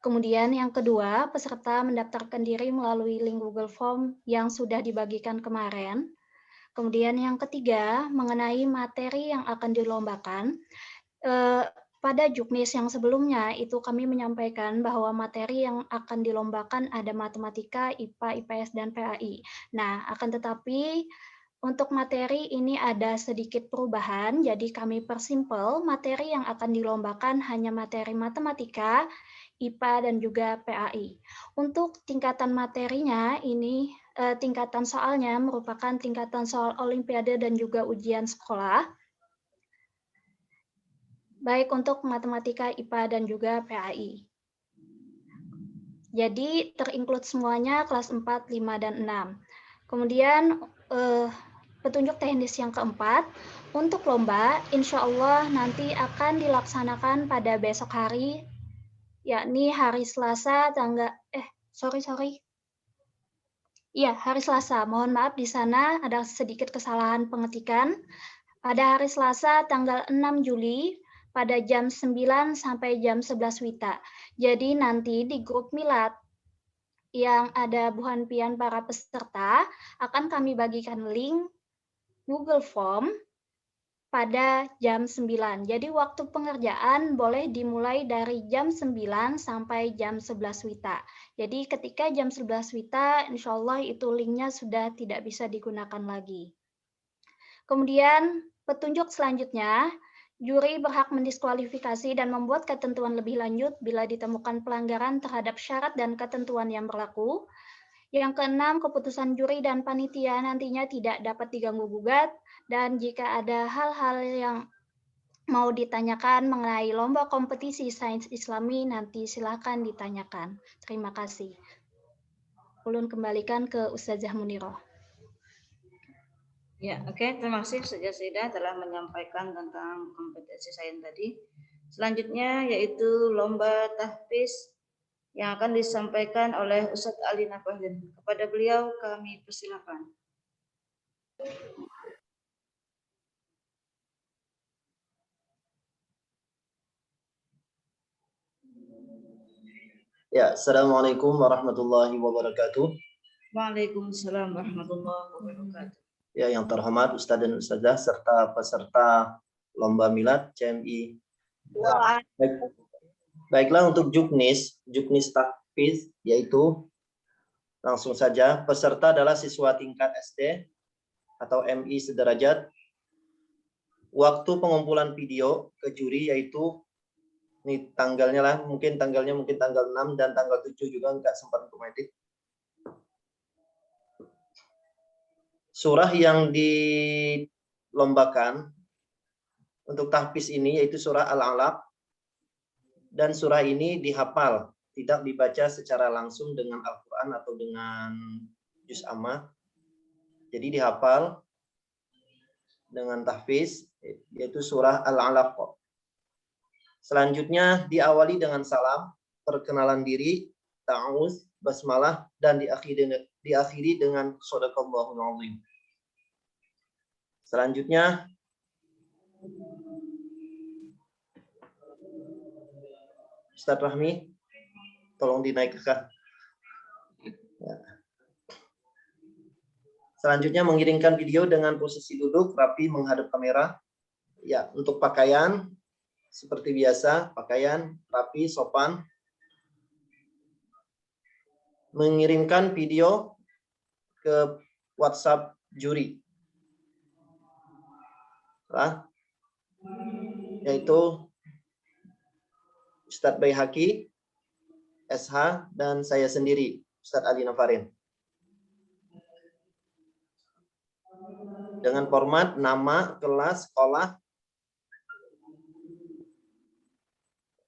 Speaker 1: Kemudian yang kedua, peserta mendaftarkan diri melalui link Google Form yang sudah dibagikan kemarin. Kemudian yang ketiga, mengenai materi yang akan dilombakan. Pada Juknis yang sebelumnya itu kami menyampaikan bahwa materi yang akan dilombakan ada matematika, IPA, IPS, dan PAI. Nah, akan tetapi untuk materi ini ada sedikit perubahan, jadi kami persimpel materi yang akan dilombakan hanya materi matematika, IPA, dan juga PAI. Untuk tingkatan materinya ini, tingkatan soalnya merupakan tingkatan soal olimpiade dan juga ujian sekolah, baik untuk matematika, IPA, dan juga PAI. Jadi terinclude semuanya kelas 4, 5, dan 6. Kemudian petunjuk teknis yang keempat, untuk lomba insya Allah nanti akan dilaksanakan pada besok hari, yakni hari Selasa hari Selasa. Mohon maaf di sana ada sedikit kesalahan pengetikan. Pada hari Selasa tanggal 6 Juli pada jam 9 sampai jam 11 WITA. Jadi nanti di grup Milad yang ada buhan pian para peserta akan kami bagikan link Google Form pada jam 9. Jadi waktu pengerjaan boleh dimulai dari jam 9 sampai jam 11 WITA. Jadi ketika jam 11 WITA, insya Allah itu linknya sudah tidak bisa digunakan lagi. Kemudian petunjuk selanjutnya, juri berhak mendiskualifikasi dan membuat ketentuan lebih lanjut bila ditemukan pelanggaran terhadap syarat dan ketentuan yang berlaku. Yang keenam, keputusan juri dan panitia nantinya tidak dapat diganggu-gugat, dan jika ada hal-hal yang mau ditanyakan mengenai lomba kompetisi sains Islami, nanti silakan ditanyakan. Terima kasih. Ulun kembalikan ke Ustazah Muniroh.
Speaker 4: Ya, oke. Terima kasih Ustazah Saidah telah menyampaikan tentang kompetisi sains tadi. Selanjutnya yaitu lomba tahfiz yang akan disampaikan oleh Ustadz Ali Nafahdin. Kepada beliau kami persilakan.
Speaker 11: Ya, Assalamualaikum warahmatullahi wabarakatuh.
Speaker 4: Waalaikumsalam warahmatullahi wabarakatuh.
Speaker 11: Ya, yang terhormat Ustadz dan Ustazah serta peserta lomba milad CMI. Baiklah, untuk Juknis tahfiz yaitu langsung saja peserta adalah siswa tingkat SD atau MI sederajat. Waktu pengumpulan video ke juri yaitu ini tanggalnya mungkin tanggal 6 dan tanggal 7 juga enggak sempat untuk edit. Surah yang dilombakan untuk tahfiz ini yaitu surah Al-Alaq, dan surah ini dihafal, tidak dibaca secara langsung dengan Al-Quran atau dengan juz amma. Jadi dihafal dengan tahfiz, yaitu surah Al-Alaq. Selanjutnya diawali dengan salam, perkenalan diri, ta'awuz, basmalah, dan diakhiri dengan shadaqallahul azim. Selanjutnya Ustadz Rahmi, tolong dinaikkan. Ya. Selanjutnya mengirimkan video dengan posisi duduk rapi menghadap kamera. Ya, untuk pakaian seperti biasa, pakaian rapi, sopan. Mengirimkan video ke WhatsApp juri. Yaitu Ustadz Baihaqi, SH, dan saya sendiri, Ustadz Ali Nafarin. dengan format nama, kelas, sekolah.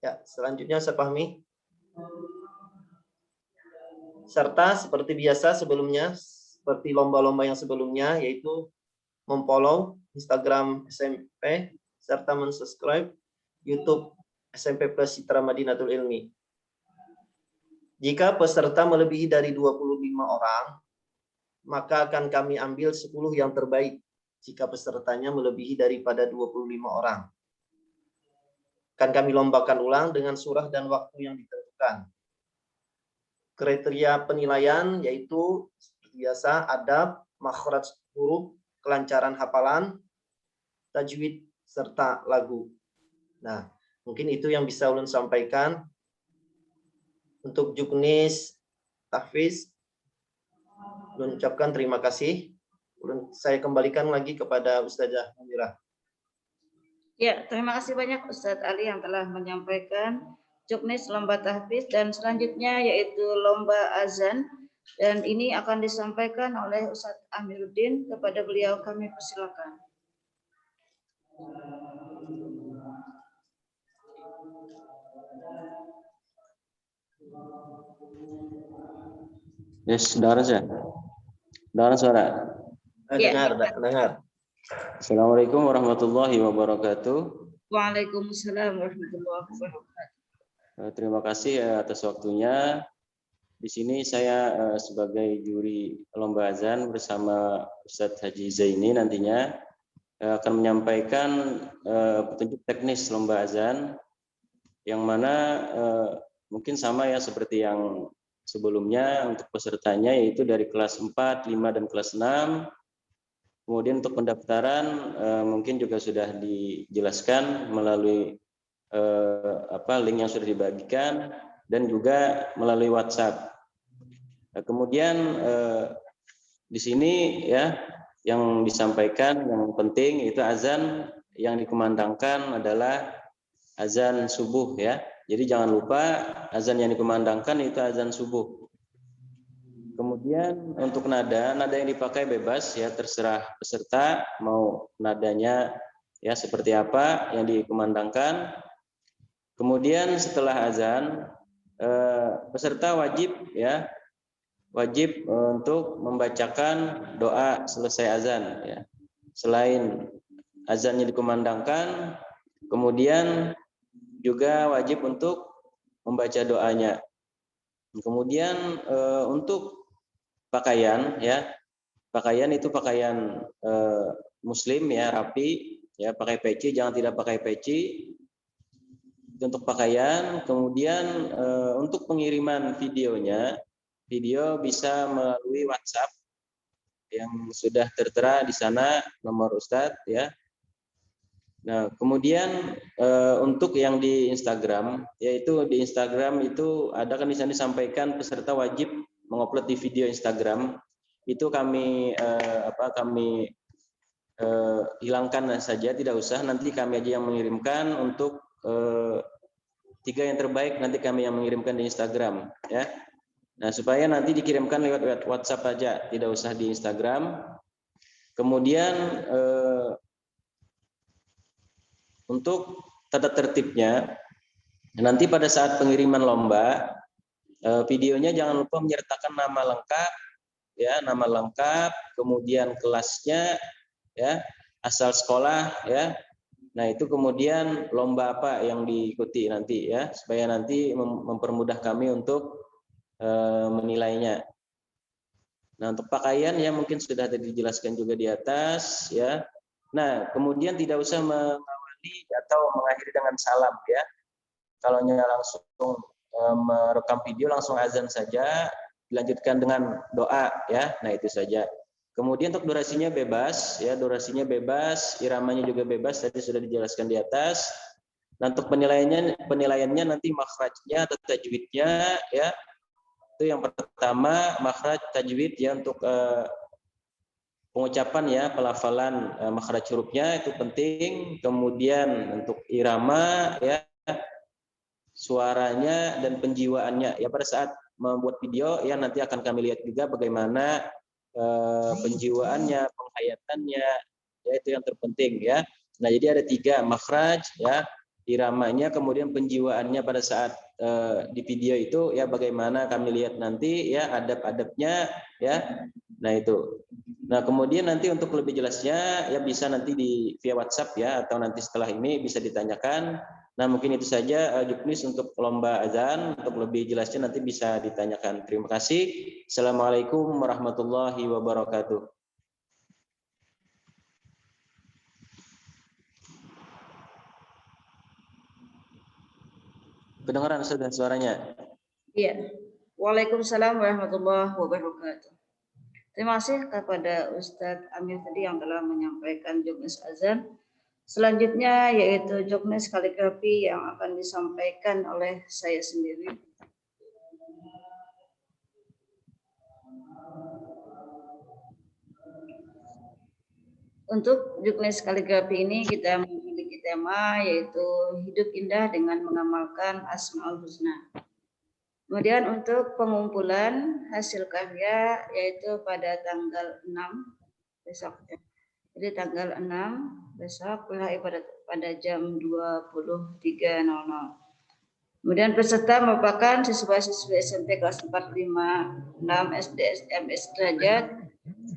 Speaker 11: Ya, selanjutnya saya pahami. Serta seperti biasa sebelumnya, seperti lomba-lomba yang sebelumnya, yaitu memfollow Instagram SMP serta mensubscribe YouTube SMP Plus Citra Madinatul Ilmi. Jika peserta melebihi dari 25 orang, maka akan kami ambil 10 yang terbaik jika pesertanya melebihi daripada 25 orang. Akan kami lombakan ulang dengan surah dan waktu yang ditentukan. Kriteria penilaian yaitu seperti biasa adab, makhraj huruf, kelancaran hafalan, tajwid, serta lagu. Nah, mungkin itu yang bisa ulun sampaikan. Untuk juknis tahfiz, ulun ucapkan terima kasih. Saya kembalikan lagi kepada Ustazah Munirah.
Speaker 4: Ya, terima kasih banyak Ustadz Ali yang telah menyampaikan juknis lomba tahfiz, dan selanjutnya yaitu lomba azan, dan ini akan disampaikan oleh Ustadz Amiruddin. Kepada beliau kami persilakan.
Speaker 12: Yes, dengar saja. Dengar suara.
Speaker 11: Dengar.
Speaker 12: Assalamualaikum warahmatullahi wabarakatuh.
Speaker 4: Waalaikumsalam warahmatullahi wabarakatuh.
Speaker 12: Terima kasih atas waktunya. Di sini saya sebagai juri lomba azan bersama Ustadz Haji Zaini nantinya akan menyampaikan petunjuk teknis lomba azan, yang mana mungkin sama ya seperti yang sebelumnya untuk pesertanya, yaitu dari kelas 4, 5, dan kelas 6. Kemudian untuk pendaftaran mungkin juga sudah dijelaskan melalui link yang sudah dibagikan dan juga melalui WhatsApp. Kemudian di sini ya yang disampaikan yang penting itu azan yang dikumandangkan adalah azan subuh ya. Jadi jangan lupa azan yang dikumandangkan itu azan subuh. Kemudian untuk nada yang dipakai bebas ya, terserah peserta mau nadanya ya seperti apa yang dikumandangkan. Kemudian setelah azan peserta wajib untuk membacakan doa selesai azan ya. Selain azannya dikumandangkan, kemudian juga wajib untuk membaca doanya. Kemudian untuk pakaian ya, pakaian itu pakaian muslim ya, rapi ya, pakai peci, jangan tidak pakai peci. Itu untuk pakaian. Kemudian untuk pengiriman videonya, video bisa melalui WhatsApp yang sudah tertera di sana nomor Ustadz ya. Nah, kemudian untuk yang di Instagram, yaitu di Instagram itu ada kan di sana disampaikan peserta wajib mengupload di video Instagram. Itu kami hilangkan saja, tidak usah, nanti kami aja yang mengirimkan. Untuk 3 yang terbaik nanti kami yang mengirimkan di Instagram ya. Nah, supaya nanti dikirimkan lewat WhatsApp aja, tidak usah di Instagram. Kemudian untuk tata tertibnya, nanti pada saat pengiriman lomba, videonya jangan lupa menyertakan nama lengkap ya, nama lengkap, kemudian kelasnya ya, asal sekolah ya. Nah, itu kemudian lomba apa yang diikuti nanti ya, supaya nanti mempermudah kami untuk menilainya. Nah, untuk pakaian ya mungkin sudah tadi dijelaskan juga di atas ya. Nah, kemudian tidak usah mengawali atau mengakhiri dengan salam ya. Kalau langsung merekam video langsung azan saja, dilanjutkan dengan doa ya. Nah, itu saja. Kemudian untuk durasinya bebas ya, durasinya bebas, iramanya juga bebas, tadi sudah dijelaskan di atas. Nah, untuk penilaiannya nanti makhrajnya atau tajwidnya ya. Itu yang pertama makhraj tajwid ya, untuk pengucapan ya, pelafalan makhraj hurufnya itu penting. Kemudian untuk irama ya, suaranya dan penjiwaannya ya, pada saat membuat video ya nanti akan kami lihat juga bagaimana penjiwaannya, penghayatannya, ya itu yang terpenting ya. Nah, jadi ada 3, makhraj ya, iramanya, kemudian penjiwaannya pada saat di video itu ya, bagaimana kami lihat nanti ya, adab-adabnya ya. Nah, itu. Nah, kemudian nanti untuk lebih jelasnya ya bisa nanti via WhatsApp ya, atau nanti setelah ini bisa ditanyakan. Nah, mungkin itu saja Juknis untuk lomba azan. Untuk lebih jelasnya nanti bisa ditanyakan. Terima kasih. Assalamualaikum warahmatullahi wabarakatuh. Kedengaran sudah suaranya?
Speaker 4: Iya. Waalaikumsalam warahmatullahi wabarakatuh. Terima kasih kepada Ustadz Amir tadi yang telah menyampaikan juknis azan. Selanjutnya yaitu juknis kaligrafi yang akan disampaikan oleh saya sendiri. Untuk juknis kaligrafi ini kita memiliki tema yaitu hidup indah dengan mengamalkan Asmaul Husna. Kemudian untuk pengumpulan hasil karya yaitu pada tanggal 6 besok. Jadi tanggal 6 besok pada jam 23.00. Kemudian peserta merupakan siswa-siswi SMP kelas 4, 5, 6 SD, SMS derajat,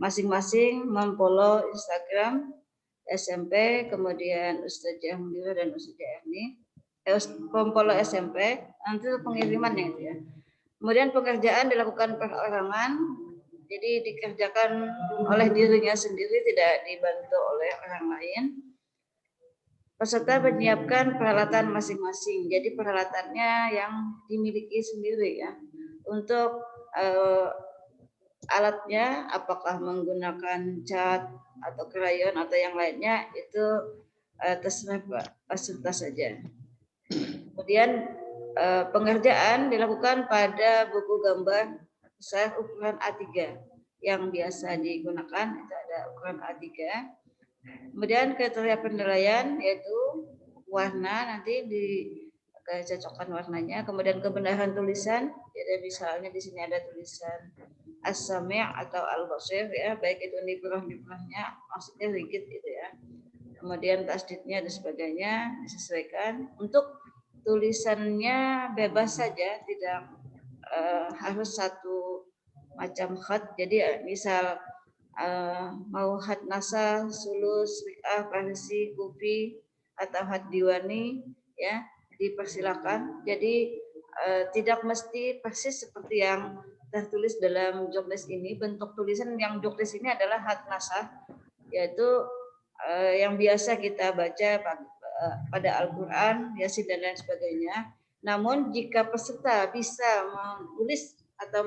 Speaker 4: masing-masing memfollow Instagram SMP, kemudian Ustazah Mundira dan Ustazah Erni, memfollow SMP, nanti pengirimannya itu ya. Kemudian pengerjaan dilakukan perorangan, jadi dikerjakan oleh dirinya sendiri, tidak dibantu oleh orang lain. Peserta menyiapkan peralatan masing-masing, jadi peralatannya yang dimiliki sendiri ya. Untuk alatnya, apakah menggunakan cat atau krayon atau yang lainnya, itu terserah peserta saja. Kemudian pengerjaan dilakukan pada buku gambar besar ukuran A3 yang biasa digunakan, itu ada ukuran A3. Kemudian kriteria penilaian yaitu warna, nanti dicocokkan warnanya. Kemudian kebenaran tulisan, jadi misalnya di sini ada tulisan As-Sami' atau Al-Basir ya, baik itu nibrah-nibrahnya maksudnya rigid gitu ya. Kemudian tasdidnya dan sebagainya disesuaikan. Untuk tulisannya bebas saja, tidak harus satu macam khat. Jadi misal mau khat nasa, sulus, ri'ah, farisi, kufi atau khat diwani ya, dipersilakan. Jadi tidak mesti persis seperti yang tertulis dalam jobdesk ini. Bentuk tulisan yang jobdesk ini adalah khat nasa, yaitu yang biasa kita baca pada Al-Quran, Yasin dan lain sebagainya. Namun jika peserta bisa menulis atau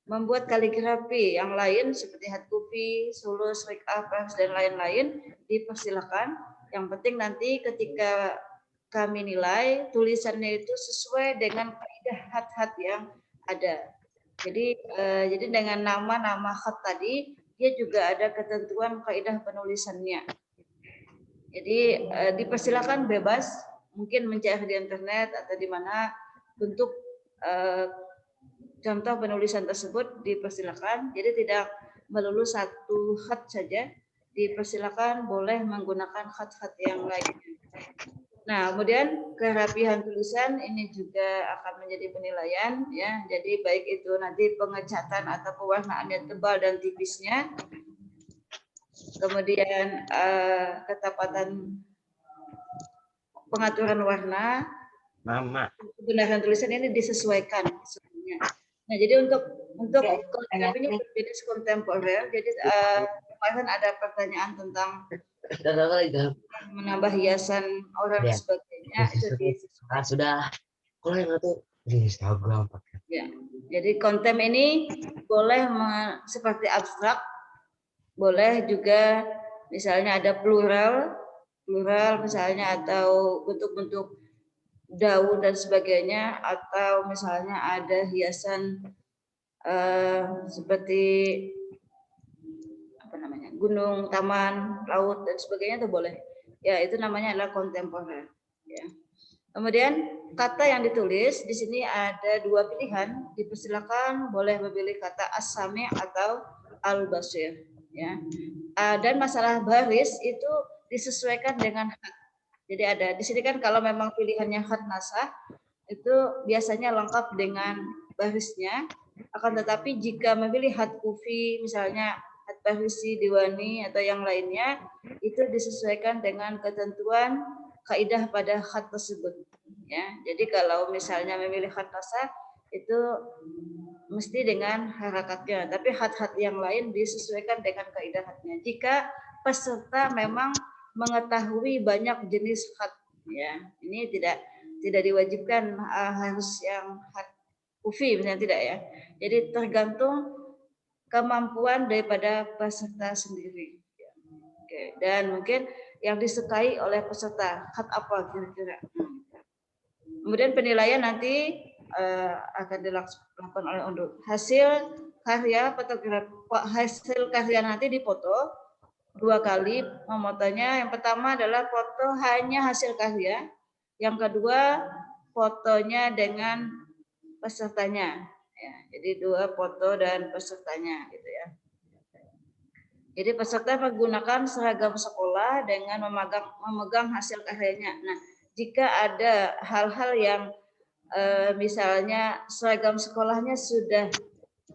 Speaker 4: membuat kaligrafi yang lain seperti hat kufi, sulus, riqah, dan lain-lain, dipersilakan. Yang penting nanti ketika kami nilai tulisannya itu sesuai dengan kaidah hat-hat yang ada. Jadi dengan nama-nama khat tadi, dia juga ada ketentuan kaidah penulisannya. Jadi dipersilakan bebas, mungkin mencari di internet atau di mana bentuk contoh penulisan tersebut dipersilakan. Jadi tidak melulu satu khat saja, dipersilakan boleh menggunakan khat-khat yang lainnya. Nah, kemudian kerapihan tulisan ini juga akan menjadi penilaian ya. Jadi baik itu nanti pengecatan atau pewarnaannya tebal dan tipisnya. Kemudian ketepatan pengaturan warna. Kebenaran tulisan ini disesuaikan sebenarnya. Nah, jadi untuk kaligrafi ini berjenis kontemporer. Jadi kemarin ada pertanyaan tentang menambah hiasan orang dan sebagainya, itu
Speaker 13: sudah. Kalau yang itu di Instagram pakai.
Speaker 4: Ya, jadi kontem ini boleh seperti abstrak, boleh juga misalnya ada plural misalnya, atau bentuk-bentuk daun dan sebagainya, atau misalnya ada hiasan seperti gunung, taman, laut dan sebagainya, itu boleh. Ya, itu namanya adalah kontemporer. Ya. Kemudian kata yang ditulis di sini ada dua pilihan. Dipersilakan boleh memilih kata as-sami' atau Al-Basir. Ya. Dan masalah baris itu disesuaikan dengan khat. Jadi ada di sini kan kalau memang pilihannya khat nasah itu biasanya lengkap dengan barisnya. Akan tetapi jika memilih khat kufi misalnya khat barisi, diwani atau yang lainnya itu disesuaikan dengan ketentuan kaidah pada khat tersebut. Ya, jadi kalau misalnya memilih khat nasah itu mesti dengan harakatnya, tapi khat-khat yang lain disesuaikan dengan kaidah khatnya. Jika peserta memang mengetahui banyak jenis khat, ya ini tidak diwajibkan harus yang khat kufi, misalnya tidak ya. Jadi tergantung kemampuan daripada peserta sendiri. Oke, dan mungkin yang disukai oleh peserta khat apa kira-kira. Kemudian penilaian nanti akan dilakukan oleh undur. Hasil karya fotografi, hasil karya nanti dipoto 2 kali memotonya. Yang pertama adalah foto hanya hasil karya. Yang kedua fotonya dengan pesertanya. Ya, jadi 2 foto dan pesertanya gitu ya. Jadi peserta menggunakan seragam sekolah dengan memegang hasil karyanya. Nah, jika ada hal-hal yang misalnya seragam sekolahnya sudah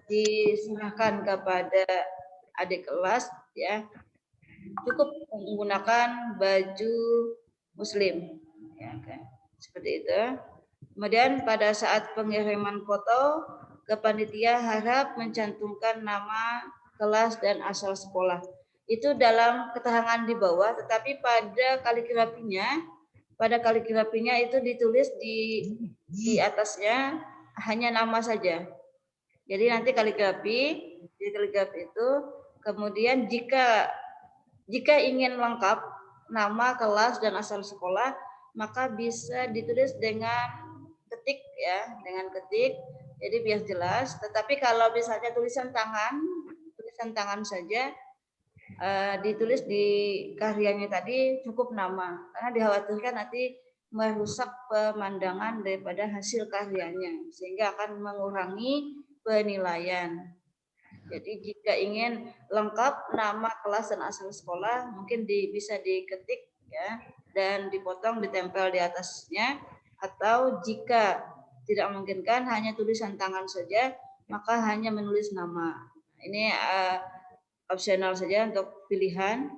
Speaker 4: diserahkan kepada adik kelas, ya cukup menggunakan baju muslim, ya, kan? Seperti itu. Kemudian pada saat pengiriman foto ke panitia harap mencantumkan nama kelas dan asal sekolah. Itu dalam keterangan di bawah, tetapi pada kaligrafinya itu ditulis di atasnya hanya nama saja. Jadi nanti di kaligrafi itu kemudian jika ingin lengkap nama, kelas dan asal sekolah maka bisa ditulis dengan ketik ya, dengan ketik. Jadi biar jelas. Tetapi kalau misalnya tulisan tangan saja ditulis di karyanya tadi cukup nama, karena dikhawatirkan nanti merusak pemandangan daripada hasil karyanya sehingga akan mengurangi penilaian. Jadi jika ingin lengkap nama, kelas dan asal sekolah mungkin bisa diketik ya dan dipotong ditempel di atasnya, atau jika tidak memungkinkan hanya tulisan tangan saja maka hanya menulis nama. Ini opsional saja untuk pilihan.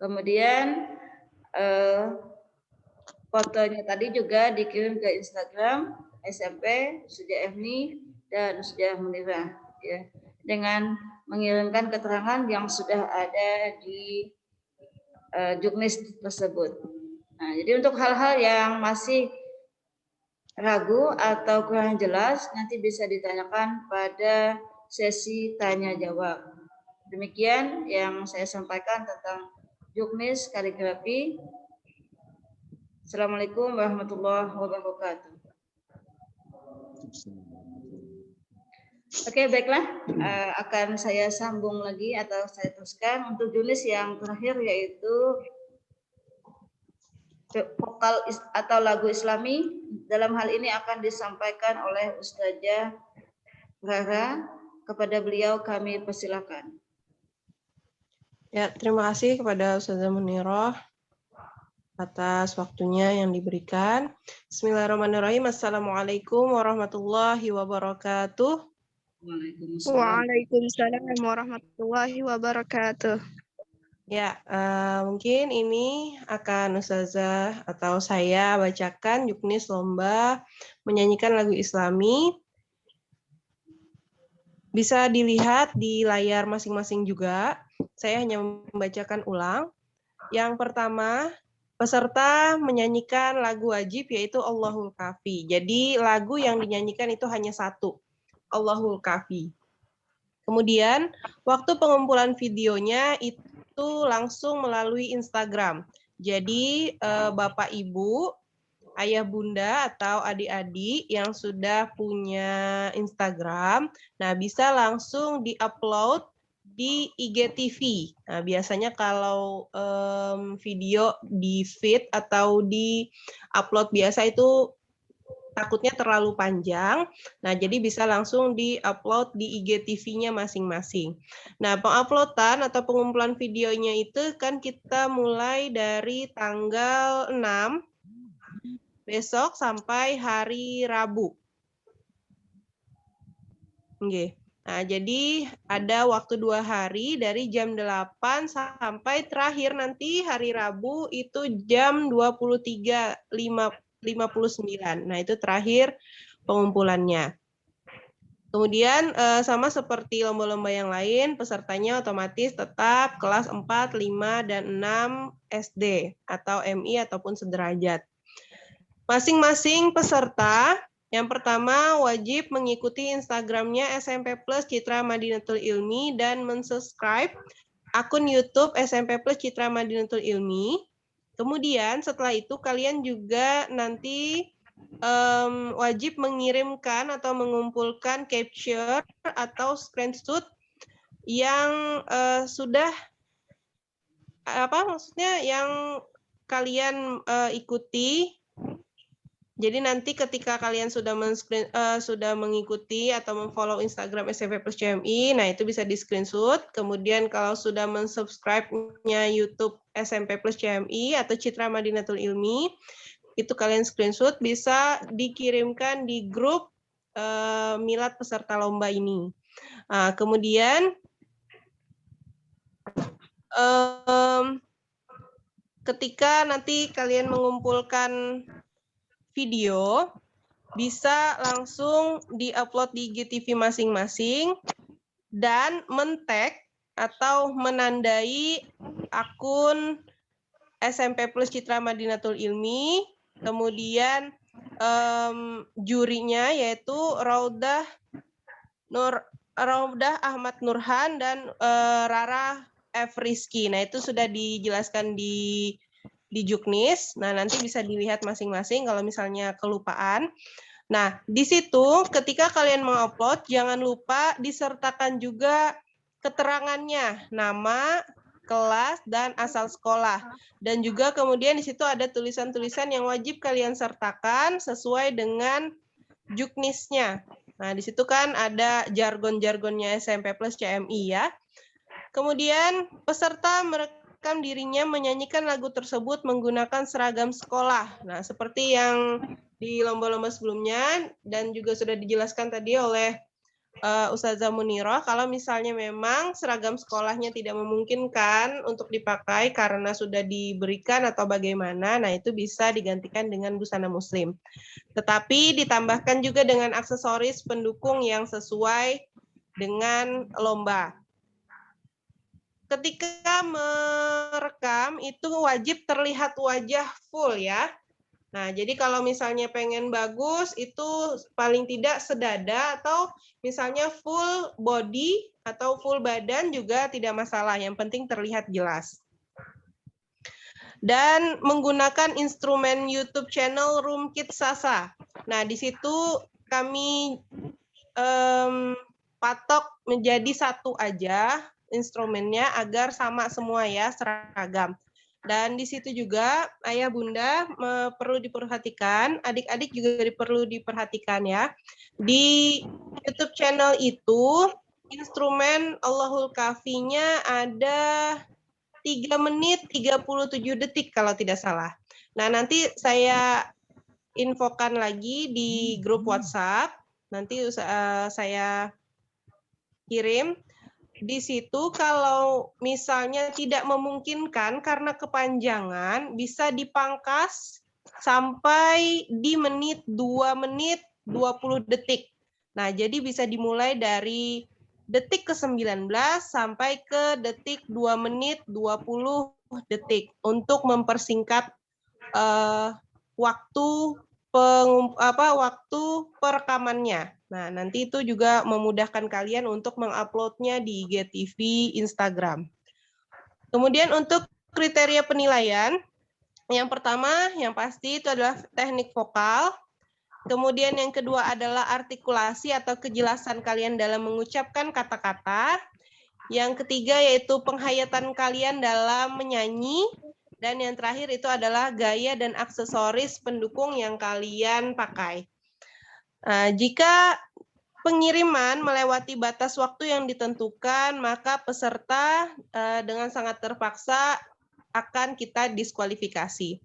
Speaker 4: Kemudian fotonya tadi juga dikirim ke Instagram SMP Suja Efni dan Suja Munirah ya, dengan mengirimkan keterangan yang sudah ada di juknis tersebut. Nah, jadi untuk hal-hal yang masih ragu atau kurang jelas nanti bisa ditanyakan pada sesi tanya jawab. Demikian yang saya sampaikan tentang juknis kaligrafi. Assalamualaikum warahmatullahi wabarakatuh. Oke, baiklah. Akan saya sambung lagi atau saya teruskan untuk juknis yang terakhir, yaitu vokal atau lagu Islami. Dalam hal ini akan disampaikan oleh Ustazah Rara. Kepada beliau kami persilakan.
Speaker 14: Ya, terima kasih kepada Ustazah Munirah atas waktunya yang diberikan. Bismillahirrahmanirrahim. Assalamualaikum warahmatullahi wabarakatuh.
Speaker 6: Waalaikumsalam warahmatullahi wabarakatuh.
Speaker 14: Ya, mungkin ini akan Ustazah atau saya bacakan juknis lomba menyanyikan lagu Islami. Bisa dilihat di layar masing-masing juga. Saya hanya membacakan ulang. Yang pertama, peserta menyanyikan lagu wajib yaitu Allahul Kafi. Jadi lagu yang dinyanyikan itu hanya satu, Allahul Kafi. Kemudian waktu pengumpulan videonya itu langsung melalui Instagram. Jadi Bapak Ibu, Ayah Bunda atau adik-adik yang sudah punya Instagram, nah bisa langsung di-upload di IGTV. Nah, biasanya kalau video di feed atau di upload biasa itu takutnya terlalu panjang. Nah, jadi bisa langsung di-upload di IGTV-nya masing-masing. Nah, penguploadan atau pengumpulan videonya itu kan kita mulai dari tanggal 6 besok sampai hari Rabu. Oke. Nah, jadi ada waktu 2 hari dari jam 8 sampai terakhir nanti hari Rabu itu jam 23.59. Nah, itu terakhir pengumpulannya. Kemudian sama seperti lomba-lomba yang lain, pesertanya otomatis tetap kelas 4, 5, dan 6 SD atau MI ataupun sederajat. Masing-masing peserta yang pertama wajib mengikuti Instagramnya SMP Plus Citra Madinatul Ilmi dan mensubscribe akun YouTube SMP Plus Citra Madinatul Ilmi. Kemudian setelah itu kalian juga nanti wajib mengirimkan atau mengumpulkan capture atau screenshot yang sudah yang kalian ikuti. Jadi nanti ketika kalian sudah mengikuti atau memfollow Instagram SMP Plus CMI, nah itu bisa di screenshot. Kemudian kalau sudah mensubscribe-nya YouTube SMP Plus CMI atau Citra Madinatul Ilmi, itu kalian screenshot bisa dikirimkan di grup Milad peserta lomba ini. Nah, kemudian ketika nanti kalian mengumpulkan video, bisa langsung di-upload di IGTV masing-masing dan men-tag atau menandai akun SMP Plus Citra Madinatul Ilmi, kemudian jurinya yaitu Raudah Ahmad Nurhan dan Rara F. Rizky. Nah, itu sudah dijelaskan di Juknis. Nah, nanti bisa dilihat masing-masing kalau misalnya kelupaan. Nah, di situ ketika kalian mengupload, jangan lupa disertakan juga keterangannya, nama, kelas, dan asal sekolah. Dan juga kemudian di situ ada tulisan-tulisan yang wajib kalian sertakan sesuai dengan Juknisnya. Nah, di situ kan ada jargon-jargonnya SMP Plus CMI ya. Kemudian peserta merekam dirinya menyanyikan lagu tersebut menggunakan seragam sekolah. Nah, seperti yang di lomba-lomba sebelumnya dan juga sudah dijelaskan tadi oleh Ustazah Munirah, kalau misalnya memang seragam sekolahnya tidak memungkinkan untuk dipakai karena sudah diberikan atau bagaimana, nah itu bisa digantikan dengan busana muslim. Tetapi ditambahkan juga dengan aksesoris pendukung yang sesuai dengan lomba. Ketika merekam itu wajib terlihat wajah full ya. Nah, jadi kalau misalnya pengen bagus itu paling tidak sedada atau misalnya full body atau full badan juga tidak masalah. Yang penting terlihat jelas. Dan menggunakan instrumen YouTube channel Room Kit Sasa. Nah, di situ kami patok menjadi satu aja instrumennya agar sama semua ya, seragam. Dan di situ juga ayah bunda perlu diperhatikan, adik-adik juga perlu diperhatikan ya. Di YouTube channel itu instrumen Allahul Kafi-nya ada 3 menit 37 detik kalau tidak salah. Nah, nanti saya infokan lagi di grup WhatsApp. Nanti saya kirim. Di situ kalau misalnya tidak memungkinkan karena kepanjangan, bisa dipangkas sampai di 2 menit 20 detik. Nah, jadi bisa dimulai dari detik ke-19 sampai ke detik 2 menit 20 detik untuk mempersingkat waktu perekamannya. Nah, nanti itu juga memudahkan kalian untuk menguploadnya di IGTV Instagram. Kemudian untuk kriteria penilaian, yang pertama yang pasti itu adalah teknik vokal. Kemudian yang kedua adalah artikulasi atau kejelasan kalian dalam mengucapkan kata-kata. Yang ketiga yaitu penghayatan kalian dalam menyanyi. Dan yang terakhir itu adalah gaya dan aksesoris pendukung yang kalian pakai. Jika pengiriman melewati batas waktu yang ditentukan, maka peserta dengan sangat terpaksa akan kita diskualifikasi.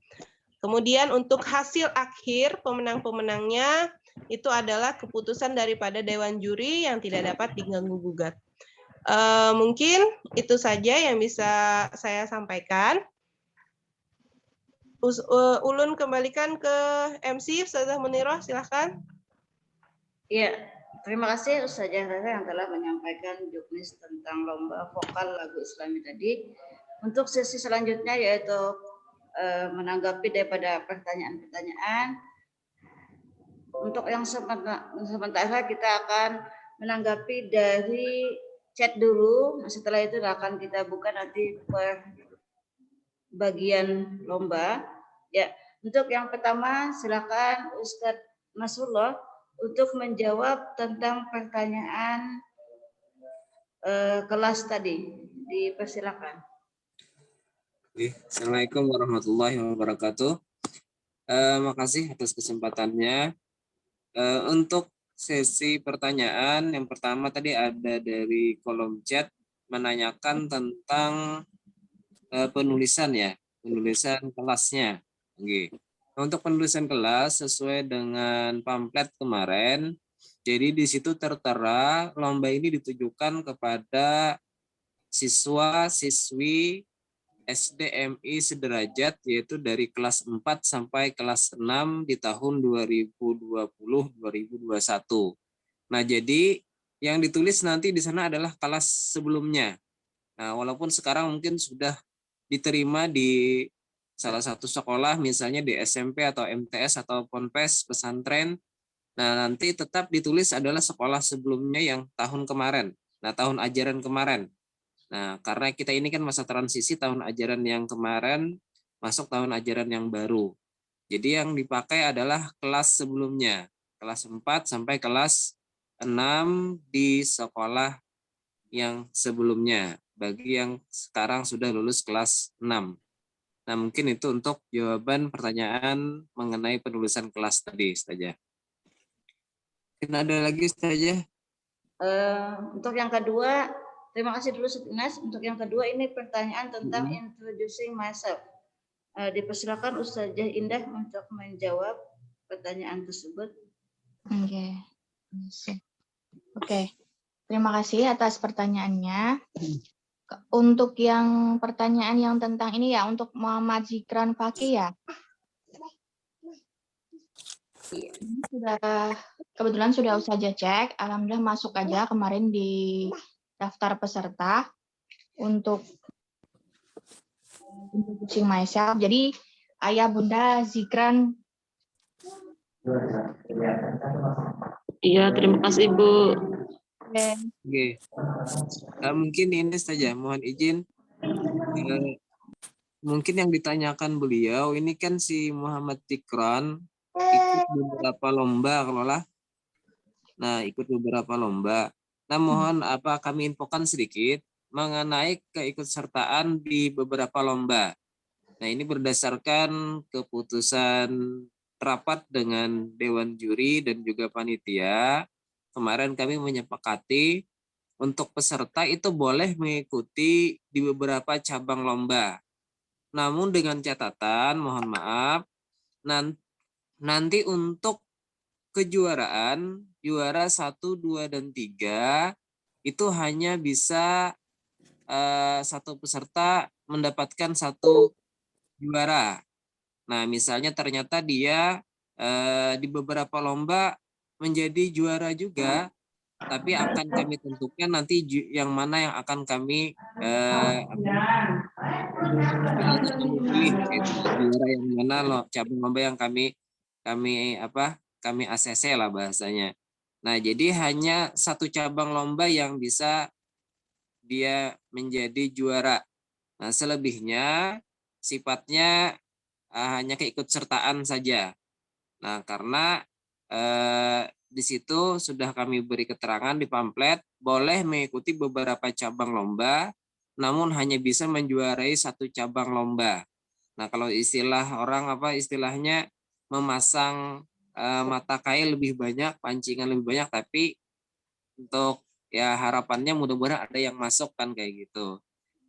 Speaker 14: Kemudian untuk hasil akhir pemenang-pemenangnya itu adalah keputusan daripada Dewan Juri yang tidak dapat diganggu-gugat. Mungkin itu saja yang bisa saya sampaikan. Ulun kembalikan ke MC, Ustazah Munirah, silahkan.
Speaker 4: Iya, terima kasih Ustazah Rara yang telah menyampaikan juknis tentang lomba vokal lagu Islami tadi. Untuk sesi selanjutnya yaitu menanggapi daripada pertanyaan-pertanyaan. Untuk yang sementara kita akan menanggapi dari chat dulu. Setelah itu akan kita buka nanti per bagian lomba. Ya, untuk yang pertama silakan Ustadz Nasrullah untuk menjawab tentang pertanyaan kelas tadi. Dipersilakan.
Speaker 2: Assalamualaikum warahmatullahi wabarakatuh. Makasih atas kesempatannya. Untuk sesi pertanyaan yang pertama tadi ada dari kolom chat menanyakan tentang penulisan ya, penulisan kelasnya. Untuk penulisan kelas sesuai dengan pamflet kemarin, jadi di situ tertera lomba ini ditujukan kepada siswa-siswi SDMI sederajat yaitu dari kelas 4 sampai kelas 6 di tahun 2020-2021. Nah, jadi yang ditulis nanti di sana adalah kelas sebelumnya. Nah, walaupun sekarang mungkin sudah diterima di salah satu sekolah misalnya di SMP atau MTS atau Ponpes pesantren. Nah, nanti tetap ditulis adalah sekolah sebelumnya yang tahun kemarin. Nah, tahun ajaran kemarin. Nah, karena kita ini kan masa transisi tahun ajaran yang kemarin masuk tahun ajaran yang baru. Jadi yang dipakai adalah kelas sebelumnya, kelas 4 sampai kelas 6 di sekolah yang sebelumnya, bagi yang sekarang sudah lulus kelas 6. Nah, mungkin itu untuk jawaban pertanyaan mengenai penulisan kelas tadi saja. Mungkin ada lagi saja.
Speaker 4: Untuk yang kedua, terima kasih dulu Inas. Untuk yang kedua ini pertanyaan tentang introducing myself. Dipersilakan Ustazah Indah untuk menjawab pertanyaan tersebut.
Speaker 9: Oke. Terima kasih atas pertanyaannya. Untuk yang pertanyaan yang tentang ini ya, untuk Muhammad Zikran Fakih ya. Kebetulan sudah Ustazah cek, alhamdulillah masuk aja kemarin di daftar peserta untuk introducing myself. Jadi ayah bunda Zikran.
Speaker 15: Iya, terima kasih Bu.
Speaker 2: Oke. Mungkin ini saja, mohon izin. Mungkin yang ditanyakan beliau ini kan si Muhammad Zikran ikut beberapa lomba kalau lah. Nah, ikut beberapa lomba. Nah, mohon kami infokan sedikit mengenai keikutsertaan di beberapa lomba. Nah, ini berdasarkan keputusan rapat dengan Dewan Juri dan juga panitia. Kemarin kami menyepakati untuk peserta itu boleh mengikuti di beberapa cabang lomba. Namun dengan catatan, mohon maaf, nanti untuk kejuaraan, juara 1, 2, dan 3 itu hanya bisa satu peserta mendapatkan satu juara. Nah, misalnya ternyata dia di beberapa lomba menjadi juara juga, tapi akan kami tentukan nanti yang mana yang akan kami pilih, yaitu juara yang mana cabang lomba yang kami ACC lah bahasanya. Nah, jadi hanya satu cabang lomba yang bisa dia menjadi juara. Nah, selebihnya sifatnya hanya keikutsertaan saja. Nah, karena di situ sudah kami beri keterangan di pamflet, boleh mengikuti beberapa cabang lomba, namun hanya bisa menjuarai satu cabang lomba. Nah, kalau istilah orang istilahnya memasang mata kail lebih banyak, pancingan lebih banyak, tapi untuk ya harapannya mudah-mudahan ada yang masuk kan kayak gitu.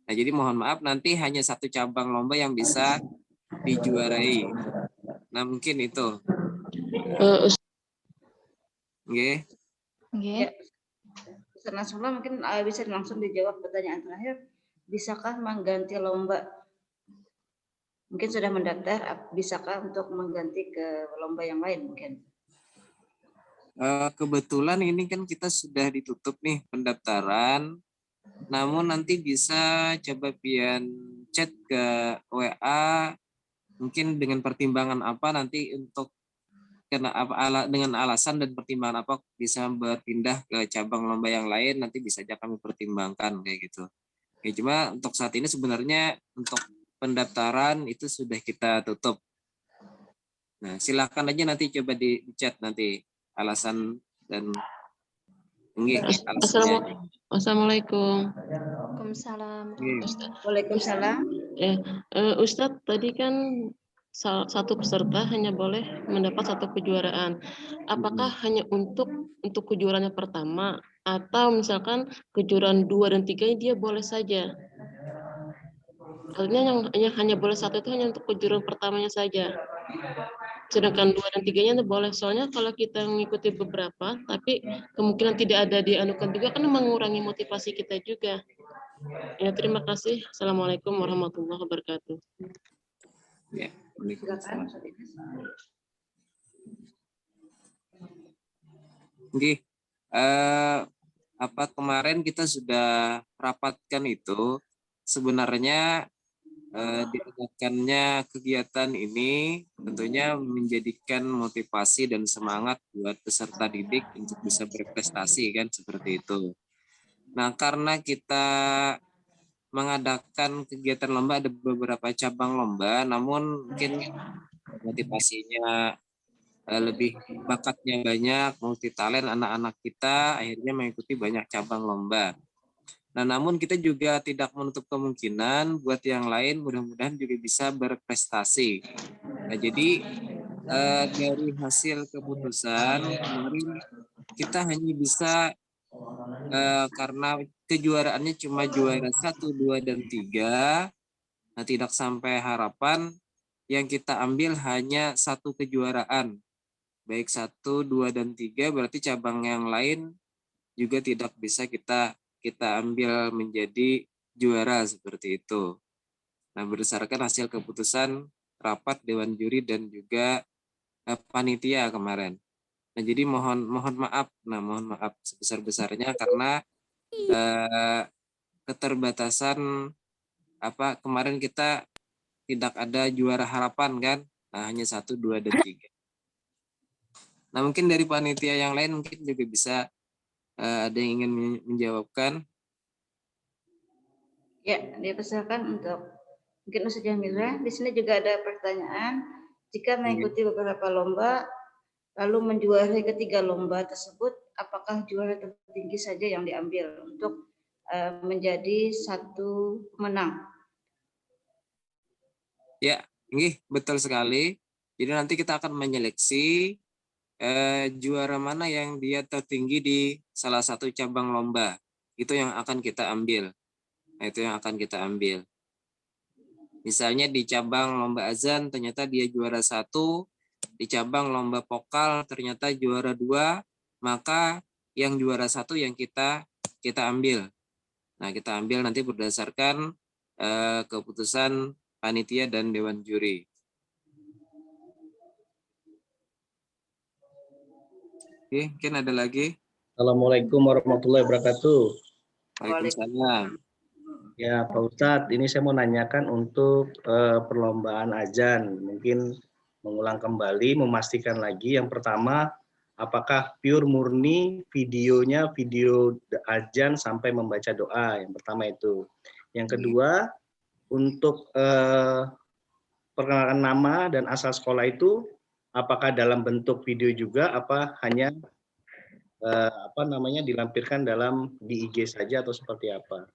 Speaker 2: Nah, jadi mohon maaf nanti hanya satu cabang lomba yang bisa dijuarai. Nah, mungkin itu. Oke.
Speaker 4: Ya. Ustaz Nasrullah mungkin bisa langsung dijawab pertanyaan terakhir. Bisakah mengganti lomba? Mungkin sudah mendaftar, bisakah untuk mengganti ke lomba yang lain mungkin?
Speaker 2: Kebetulan ini kan kita sudah ditutup nih pendaftaran. Namun nanti bisa coba pian chat ke WA mungkin dengan pertimbangan apa nanti untuk dengan alasan dan pertimbangan apa bisa berpindah ke cabang lomba yang lain, nanti bisa aja kami pertimbangkan kayak gitu. Ya, cuma untuk saat ini sebenarnya untuk pendaftaran itu sudah kita tutup. Nah, silakan aja nanti coba di chat nanti alasan dan alasannya.
Speaker 15: Assalamualaikum.
Speaker 1: Waalaikumsalam.
Speaker 4: Waalaikumsalam.
Speaker 15: Ustadz, tadi kan satu peserta hanya boleh mendapat satu kejuaraan. Apakah hanya untuk kejuaraan pertama atau misalkan kejuaraan 2 dan 3 dia boleh saja? Artinya yang hanya boleh satu itu hanya untuk kejuaraan pertamanya saja. Sedangkan 2 dan 3-nya boleh. Soalnya kalau kita mengikuti beberapa, tapi kemungkinan tidak ada dianukan juga kan mengurangi motivasi kita juga. Ya, terima kasih. Assalamualaikum warahmatullahi wabarakatuh.
Speaker 2: Ya, Oke. Kemarin kita sudah rapatkan itu sebenarnya diadakannya kegiatan ini tentunya menjadikan motivasi dan semangat buat peserta didik untuk bisa berprestasi kan seperti itu. Nah, karena kita mengadakan kegiatan lomba ada beberapa cabang lomba, namun mungkin motivasinya lebih bakatnya banyak, multi talent anak-anak kita akhirnya mengikuti banyak cabang lomba. Nah, namun kita juga tidak menutup kemungkinan buat yang lain mudah-mudahan juga bisa berprestasi. Nah, jadi dari hasil keputusan kemarin kita hanya bisa karena kejuaraannya cuma juara 1, 2, dan 3, nah tidak sampai harapan, yang kita ambil hanya satu kejuaraan. Baik 1, 2, dan 3, berarti cabang yang lain juga tidak bisa kita ambil menjadi juara seperti itu. Nah, berdasarkan hasil keputusan rapat Dewan Juri dan juga panitia kemarin. Nah, jadi mohon maaf. Nah, mohon maaf sebesar-besarnya karena keterbatasan kemarin kita tidak ada juara harapan kan. Nah, hanya 1, 2, dan 3. Nah, mungkin dari panitia yang lain mungkin juga bisa ada yang ingin menjawabkan.
Speaker 4: Ya, dipersilakan untuk mungkin Ustaz Jamila. Di sini juga ada pertanyaan. Jika mengikuti beberapa lomba, lalu menjuarai ketiga lomba tersebut, apakah juara tertinggi saja yang diambil untuk menjadi satu pemenang?
Speaker 2: Ya, ini betul sekali. Jadi nanti kita akan menyeleksi juara mana yang dia tertinggi di salah satu cabang lomba. Itu yang akan kita ambil. Nah, itu yang akan kita ambil. Misalnya di cabang lomba azan ternyata dia juara 1, di cabang lomba vokal ternyata juara 2, maka yang juara 1 yang kita ambil. Nah, kita ambil nanti berdasarkan keputusan panitia dan dewan juri. Oke, mungkin ada lagi.
Speaker 16: Assalamualaikum warahmatullahi wabarakatuh.
Speaker 2: Waalaikumsalam.
Speaker 16: Ya, Pak Ustadz, ini saya mau nanyakan untuk perlombaan azan. Mungkin mengulang kembali, memastikan lagi. Yang pertama, apakah pure murni videonya video azan sampai membaca doa? Yang pertama itu. Yang kedua, untuk perkenalkan nama dan asal sekolah itu, apakah dalam bentuk video juga, apa hanya dilampirkan di IG saja atau seperti apa?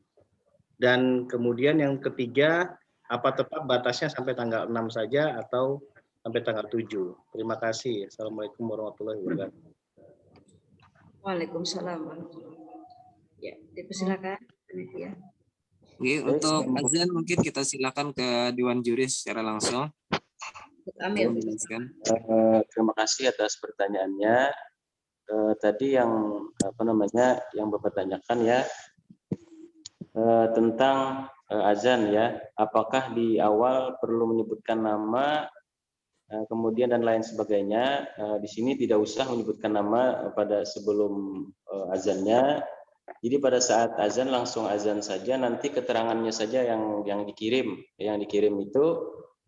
Speaker 16: Dan kemudian yang ketiga, apa tetap batasnya sampai tanggal 6 saja atau sampai tanggal 7. Terima kasih. Assalamualaikum warahmatullahi wabarakatuh.
Speaker 4: Waalaikumsalam warahmatullahi wabarakatuh. Ya, dipersilakan. Ya.
Speaker 2: Oke, untuk azan mungkin kita silakan ke Dewan Juri secara langsung.
Speaker 4: Amir.
Speaker 12: Terima kasih atas pertanyaannya. Tadi yang yang Bapak tanyakan ya tentang azan ya, apakah di awal perlu menyebutkan nama kemudian dan lain sebagainya. Di sini tidak usah menyebutkan nama pada sebelum azannya. Jadi pada saat azan langsung azan saja, nanti keterangannya saja yang dikirim. Yang dikirim itu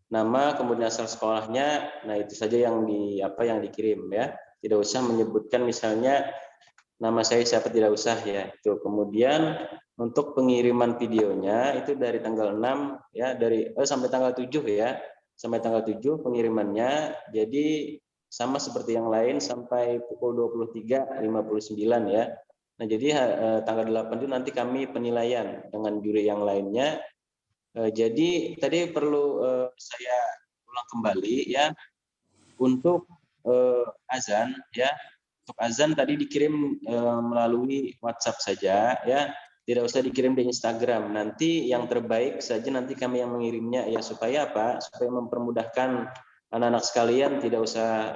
Speaker 12: nama, kemudian asal sekolahnya. Nah, itu saja yang dikirim ya. Tidak usah menyebutkan misalnya nama saya siapa, tidak usah ya. Itu. Kemudian untuk pengiriman videonya itu dari tanggal 6 ya, sampai tanggal 7 ya. Sampai tanggal 7 pengirimannya. Jadi sama seperti yang lain sampai pukul 23.59 ya. Nah, jadi tanggal 8 itu nanti kami penilaian dengan juri yang lainnya. Jadi tadi perlu saya ulang kembali ya untuk azan ya. Untuk azan tadi dikirim melalui WhatsApp saja ya. Tidak usah dikirim di Instagram. Nanti yang terbaik saja nanti kami yang mengirimnya ya, supaya apa? Supaya mempermudahkan anak-anak sekalian, tidak usah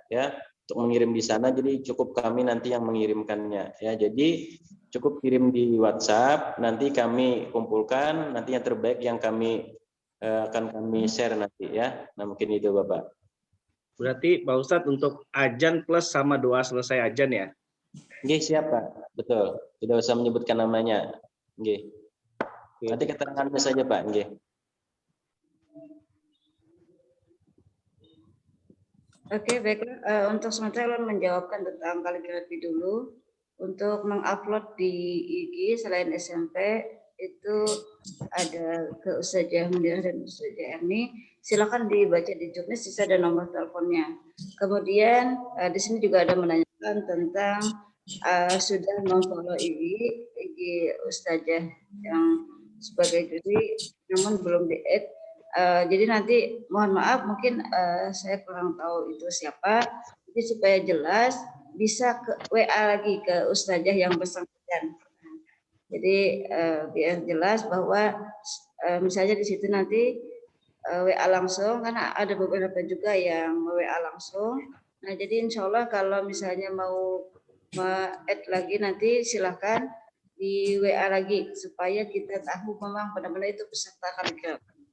Speaker 12: ya untuk mengirim di sana. Jadi cukup kami nanti yang mengirimkannya ya. Jadi cukup kirim di WhatsApp, nanti kami kumpulkan, nanti yang terbaik yang akan kami share nanti ya. Nah, mungkin itu Bapak.
Speaker 16: Berarti Pak Ustadz untuk azan plus sama doa selesai azan ya?
Speaker 12: Nggih, siap Pak. Betul. Tidak usah menyebutkan namanya. Nggih. Nanti keterangannya saja Pak. Nggih.
Speaker 4: Oke, baiklah. Untuk sementara menjawabkan tentang kaligrafi dulu. Untuk mengupload di IG selain SMP itu ada ke Ustazah Munirah dan Ustazah Erni. Silakan dibaca di juknis, bisa ada nomor teleponnya. Kemudian di sini juga ada menanyakan tentang sudah memfollow IG Ustazah yang sebagai juri, namun belum di-add. Jadi nanti mohon maaf mungkin saya kurang tahu itu siapa. Jadi supaya jelas bisa ke WA lagi ke Ustazah yang bersangkutan. Jadi biar jelas bahwa misalnya di situ nanti WA langsung, karena ada beberapa juga yang WA langsung. Nah, jadi insya Allah kalau misalnya mau add lagi nanti silakan di WA lagi supaya kita tahu memang benar-benar itu peserta kaligrafi.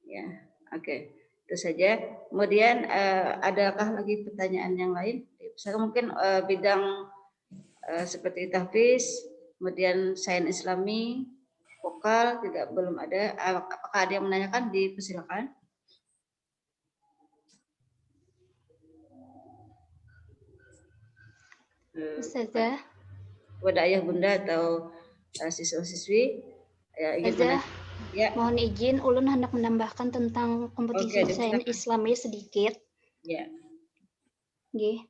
Speaker 4: Ya, oke. Itu saja. Kemudian adakah lagi pertanyaan yang lain? Misalnya mungkin bidang seperti tahfiz, kemudian sains Islami, vokal belum ada. Apakah ada yang menanyakan? Dipersilakan.
Speaker 1: Ustazah.
Speaker 4: Kepada ayah bunda atau siswa-siswi ingin menanyakan. Ya.
Speaker 1: Mohon izin, ulun hendak menambahkan tentang kompetisi sains Islami sedikit.
Speaker 4: Ya.
Speaker 1: Nggih.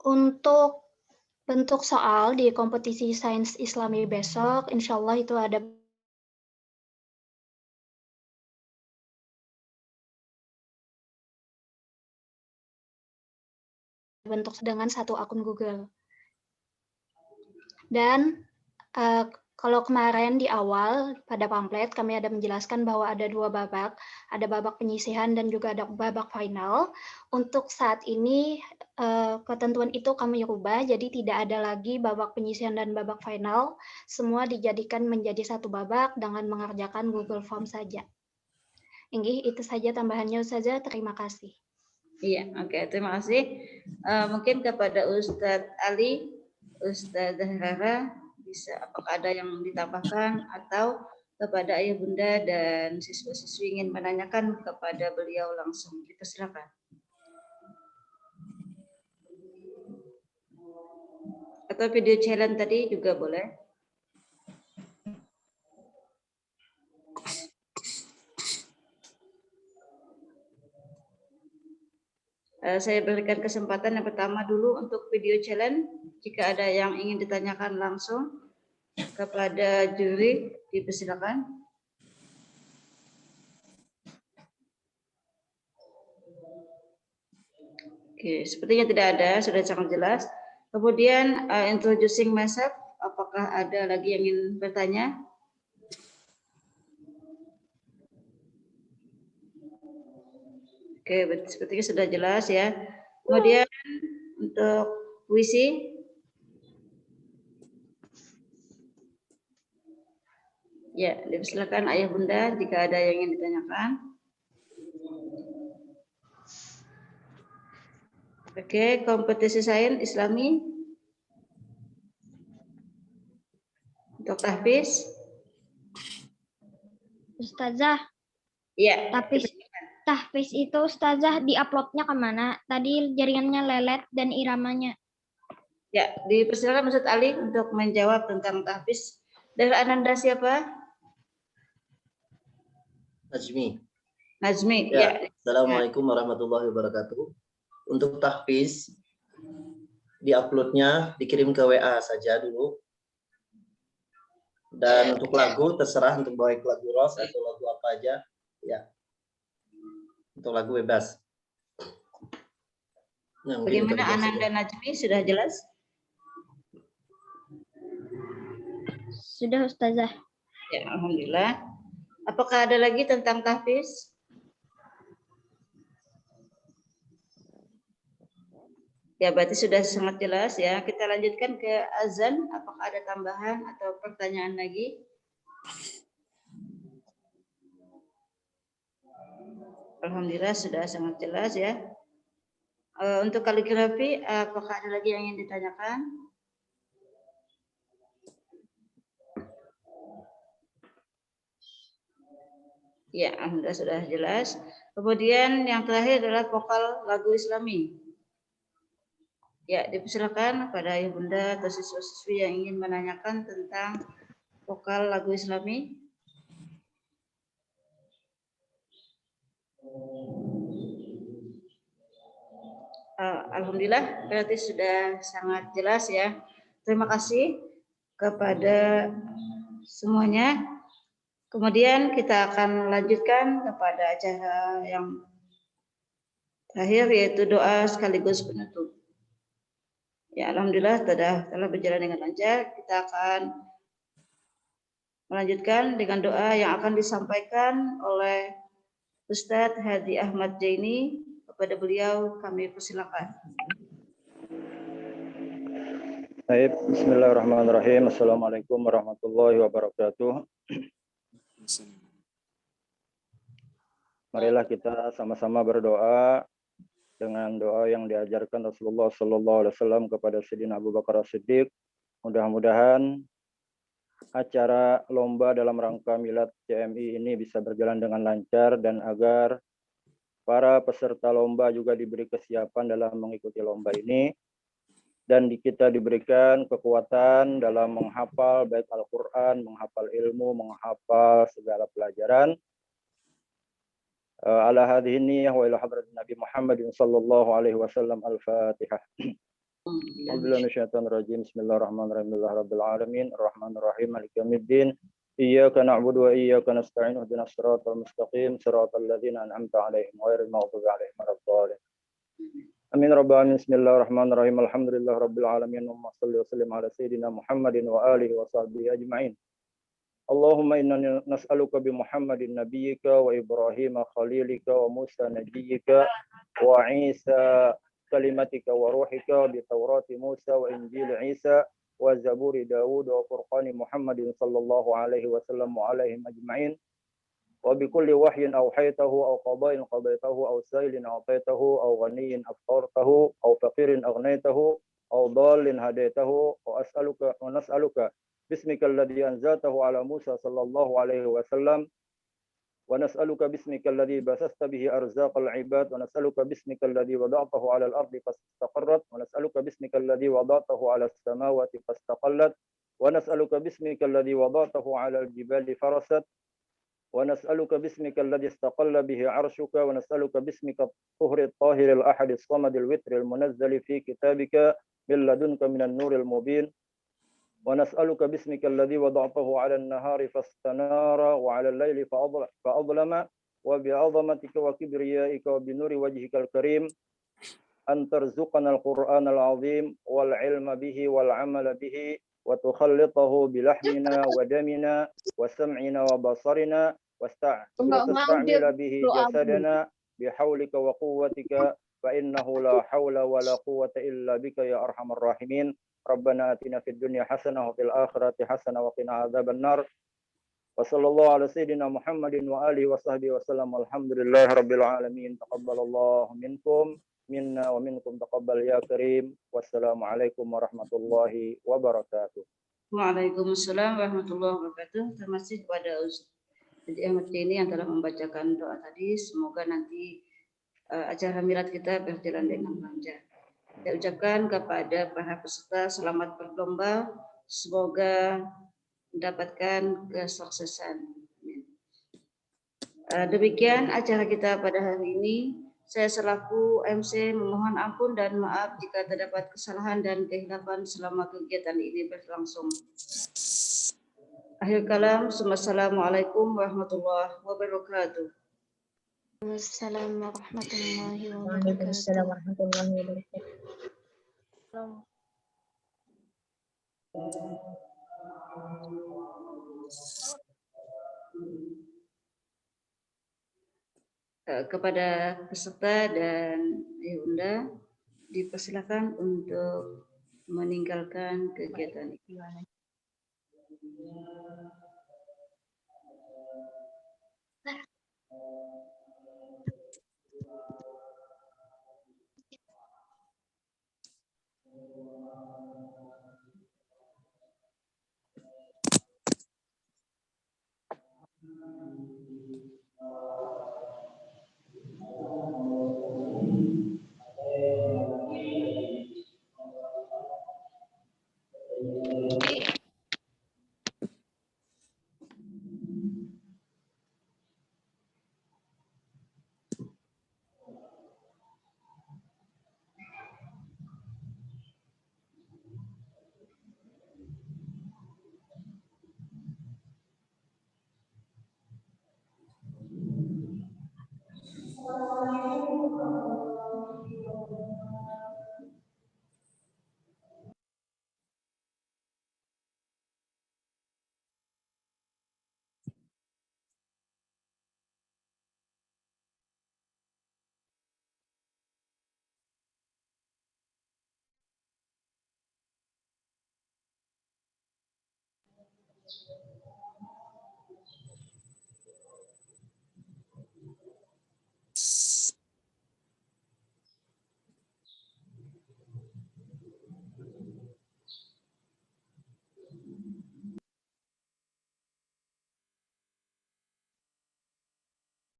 Speaker 1: Untuk bentuk soal di kompetisi sains Islami besok, insya Allah itu ada bentuk dengan satu akun Google. Dan kalau kemarin di awal pada pamflet kami ada menjelaskan bahwa ada 2 babak, ada babak penyisihan dan juga ada babak final. Untuk saat ini ketentuan itu kami rubah, jadi tidak ada lagi babak penyisihan dan babak final, semua dijadikan menjadi satu babak dengan mengerjakan Google Form saja. Inggih, itu saja tambahannya Ustazah, terima kasih.
Speaker 4: Iya, oke, terima kasih. Mungkin kepada Ustadz Ali, Ustazah Rara, bisa apakah ada yang ditambahkan atau kepada ayah bunda dan siswa-siswi ingin menanyakan kepada beliau langsung. Silakan. Atau video challenge tadi juga boleh. Saya berikan kesempatan yang pertama dulu untuk video challenge. Jika ada yang ingin ditanyakan langsung kepada juri, dipersilakan. Oke, sepertinya tidak ada, sudah sangat jelas. Kemudian introducing myself, apakah ada lagi yang ingin bertanya? Oke, sepertinya sudah jelas ya. Kemudian untuk puisi. Ya, silakan Ayah Bunda jika ada yang ingin ditanyakan. Oke, kompetisi sains Islami. Untuk tahfiz.
Speaker 17: Ustazah.
Speaker 4: Iya.
Speaker 17: Tahfiz itu Ustazah diuploadnya kemana? Tadi jaringannya lelet dan iramanya.
Speaker 4: Ya, dipersilakan Ustaz Ali untuk menjawab tentang tahfiz. Dari Ananda siapa? Najmi.
Speaker 11: Ya.
Speaker 4: Ya.
Speaker 11: Assalamualaikum warahmatullahi wabarakatuh. Untuk tahfiz, diuploadnya dikirim ke WA saja dulu. Dan untuk lagu terserah untuk baik lagu Ros atau lagu apa aja. Ya. Untuk lagu bebas. Nah,
Speaker 4: Bagaimana Ananda Najmi, sudah jelas?
Speaker 17: Sudah Ustazah.
Speaker 4: Ya, alhamdulillah. Apakah ada lagi tentang tahfiz? Ya, berarti sudah sangat jelas ya. Kita lanjutkan ke azan. Apakah ada tambahan atau pertanyaan lagi? Alhamdulillah sudah sangat jelas ya. Untuk kaligrafi, apakah ada lagi yang ingin ditanyakan? Ya, alhamdulillah sudah jelas. Kemudian yang terakhir adalah vokal lagu Islami. Ya, dipersilakan pada Ayah Bunda atau siswa-siswi yang ingin menanyakan tentang vokal lagu Islami. Alhamdulillah, berarti sudah sangat jelas ya. Terima kasih kepada semuanya. Kemudian kita akan lanjutkan kepada acara yang terakhir, yaitu doa sekaligus penutup. Ya, alhamdulillah telah berjalan dengan lancar. Kita akan melanjutkan dengan doa yang akan disampaikan oleh Ustadz Hadi Ahmad Jaini. Kepada beliau kami persilakan.
Speaker 18: Baik, bismillahirrahmanirrahim. Assalamualaikum warahmatullahi wabarakatuh. Marilah kita sama-sama berdoa dengan doa yang diajarkan Rasulullah SAW kepada Sayyidina Abu Bakar As-Siddiq. Mudah-mudahan acara lomba dalam rangka Milad CMI ini bisa berjalan dengan lancar dan agar para peserta lomba juga diberi kesiapan dalam mengikuti lomba ini. Dan kita diberikan kekuatan dalam menghafal baik Al-Quran, menghafal ilmu, menghafal segala pelajaran. Ala hadhihi niyyah wa ila hadratin Nabi Muhammadin sallallahu alaihi wasallam. Al-Fatihah. A'udzubillahi minasyaitonir rajim. Bismillahirrahmanirrahim. Rabbil alamin, arrahmanir rahim, maliki yaumiddin. Iyyaka na'budu wa iyyaka nasta'in. Ihdinas siratal mustaqim, siratal ladzina an'amta 'alaihim ghairil maghdubi 'alaihim waladdallin. Amin rabbal alamin. Bismillahirrahmanirrahim. Alhamdulillah rabbil alamin. Allahumma shalli wa sallim ala sayyidina Muhammadin wa alihi wa sahbihi ajma'in. Allahumma inna nas'aluka bi Muhammadin nabiyyika wa Ibrahim khalilika wa Musa nabiyyika wa Isa kalimatika wa ruhika bi Taurati Musa wa Injil Isa wa Zaburi Daud wa Furqani Muhammadin sallallahu alaihi wasallam wa alaihim ajma'in. وبكل وحي أوحيته أو قضاء قضيته أو سائل أعطيته أو غني أفطرته أو فقير أغنيته أو ضال هديته ونسألك باسمك الذي أنزلته على موسى صلى الله عليه وسلم ونسألك باسمك الذي بثثت به أرزاق العباد ونسألك باسمك الذي وضعته على الأرض فاستقرت ونسألك باسمك الذي وضعته على السماوات فاستقلت ونسألك باسمك الذي وضعته على الجبال فرست ونسألك باسمك الذي استقل به عرشك ونسألك باسمك الطهر الطاهر الأحد الصمد الوتر المنزل في كتابك من لدنك من النور المبين ونسألك باسمك الذي وضعته على النهار فاستنار وعلى الليل فأظلم وبعظمتك وكبريائك وبنور وجهك الكريم أن ترزقنا القرآن العظيم والعلم به والعمل به وتخلطه بلحمنا ودمنا وسمعنا وبصرنا وتستعمل به جسدنا بحولك وقوتك فإنه لا حول ولا قوة إلا بك يا أرحم الراحمين ربنا آتنا في الدنيا حسنة وفي الآخرة حسنة وقنا عذاب النار وصلى الله على سيدنا محمد وآله وصحبه وسلم والحمد لله رب العالمين تقبل الله منكم منا ومنكم تقبل يا كريم والسلام عليكم ورحمة الله وبركاته.
Speaker 4: Waalaikumsalam warahmatullahi wabarakatuh. Terima kasih kepada Ustaz Ahmad ini yang telah membacakan doa tadi. Semoga nanti acara milad kita berjalan dengan lancar. Saya ucapkan kepada para peserta selamat berlomba. Semoga mendapatkan kesuksesan. Demikian acara kita pada hari ini. Saya selaku MC memohon ampun dan maaf jika terdapat kesalahan dan kehilafan selama kegiatan ini berlangsung. Akhir kalam, Assalamualaikum warahmatullahi wabarakatuh.
Speaker 1: Assalamualaikum warahmatullahi
Speaker 17: Waalaikumsalam
Speaker 1: wabarakatuh.
Speaker 17: warahmatullahi wabarakatuh.
Speaker 4: Kepada peserta dan Yunda dipersilakan untuk meninggalkan kegiatan ini.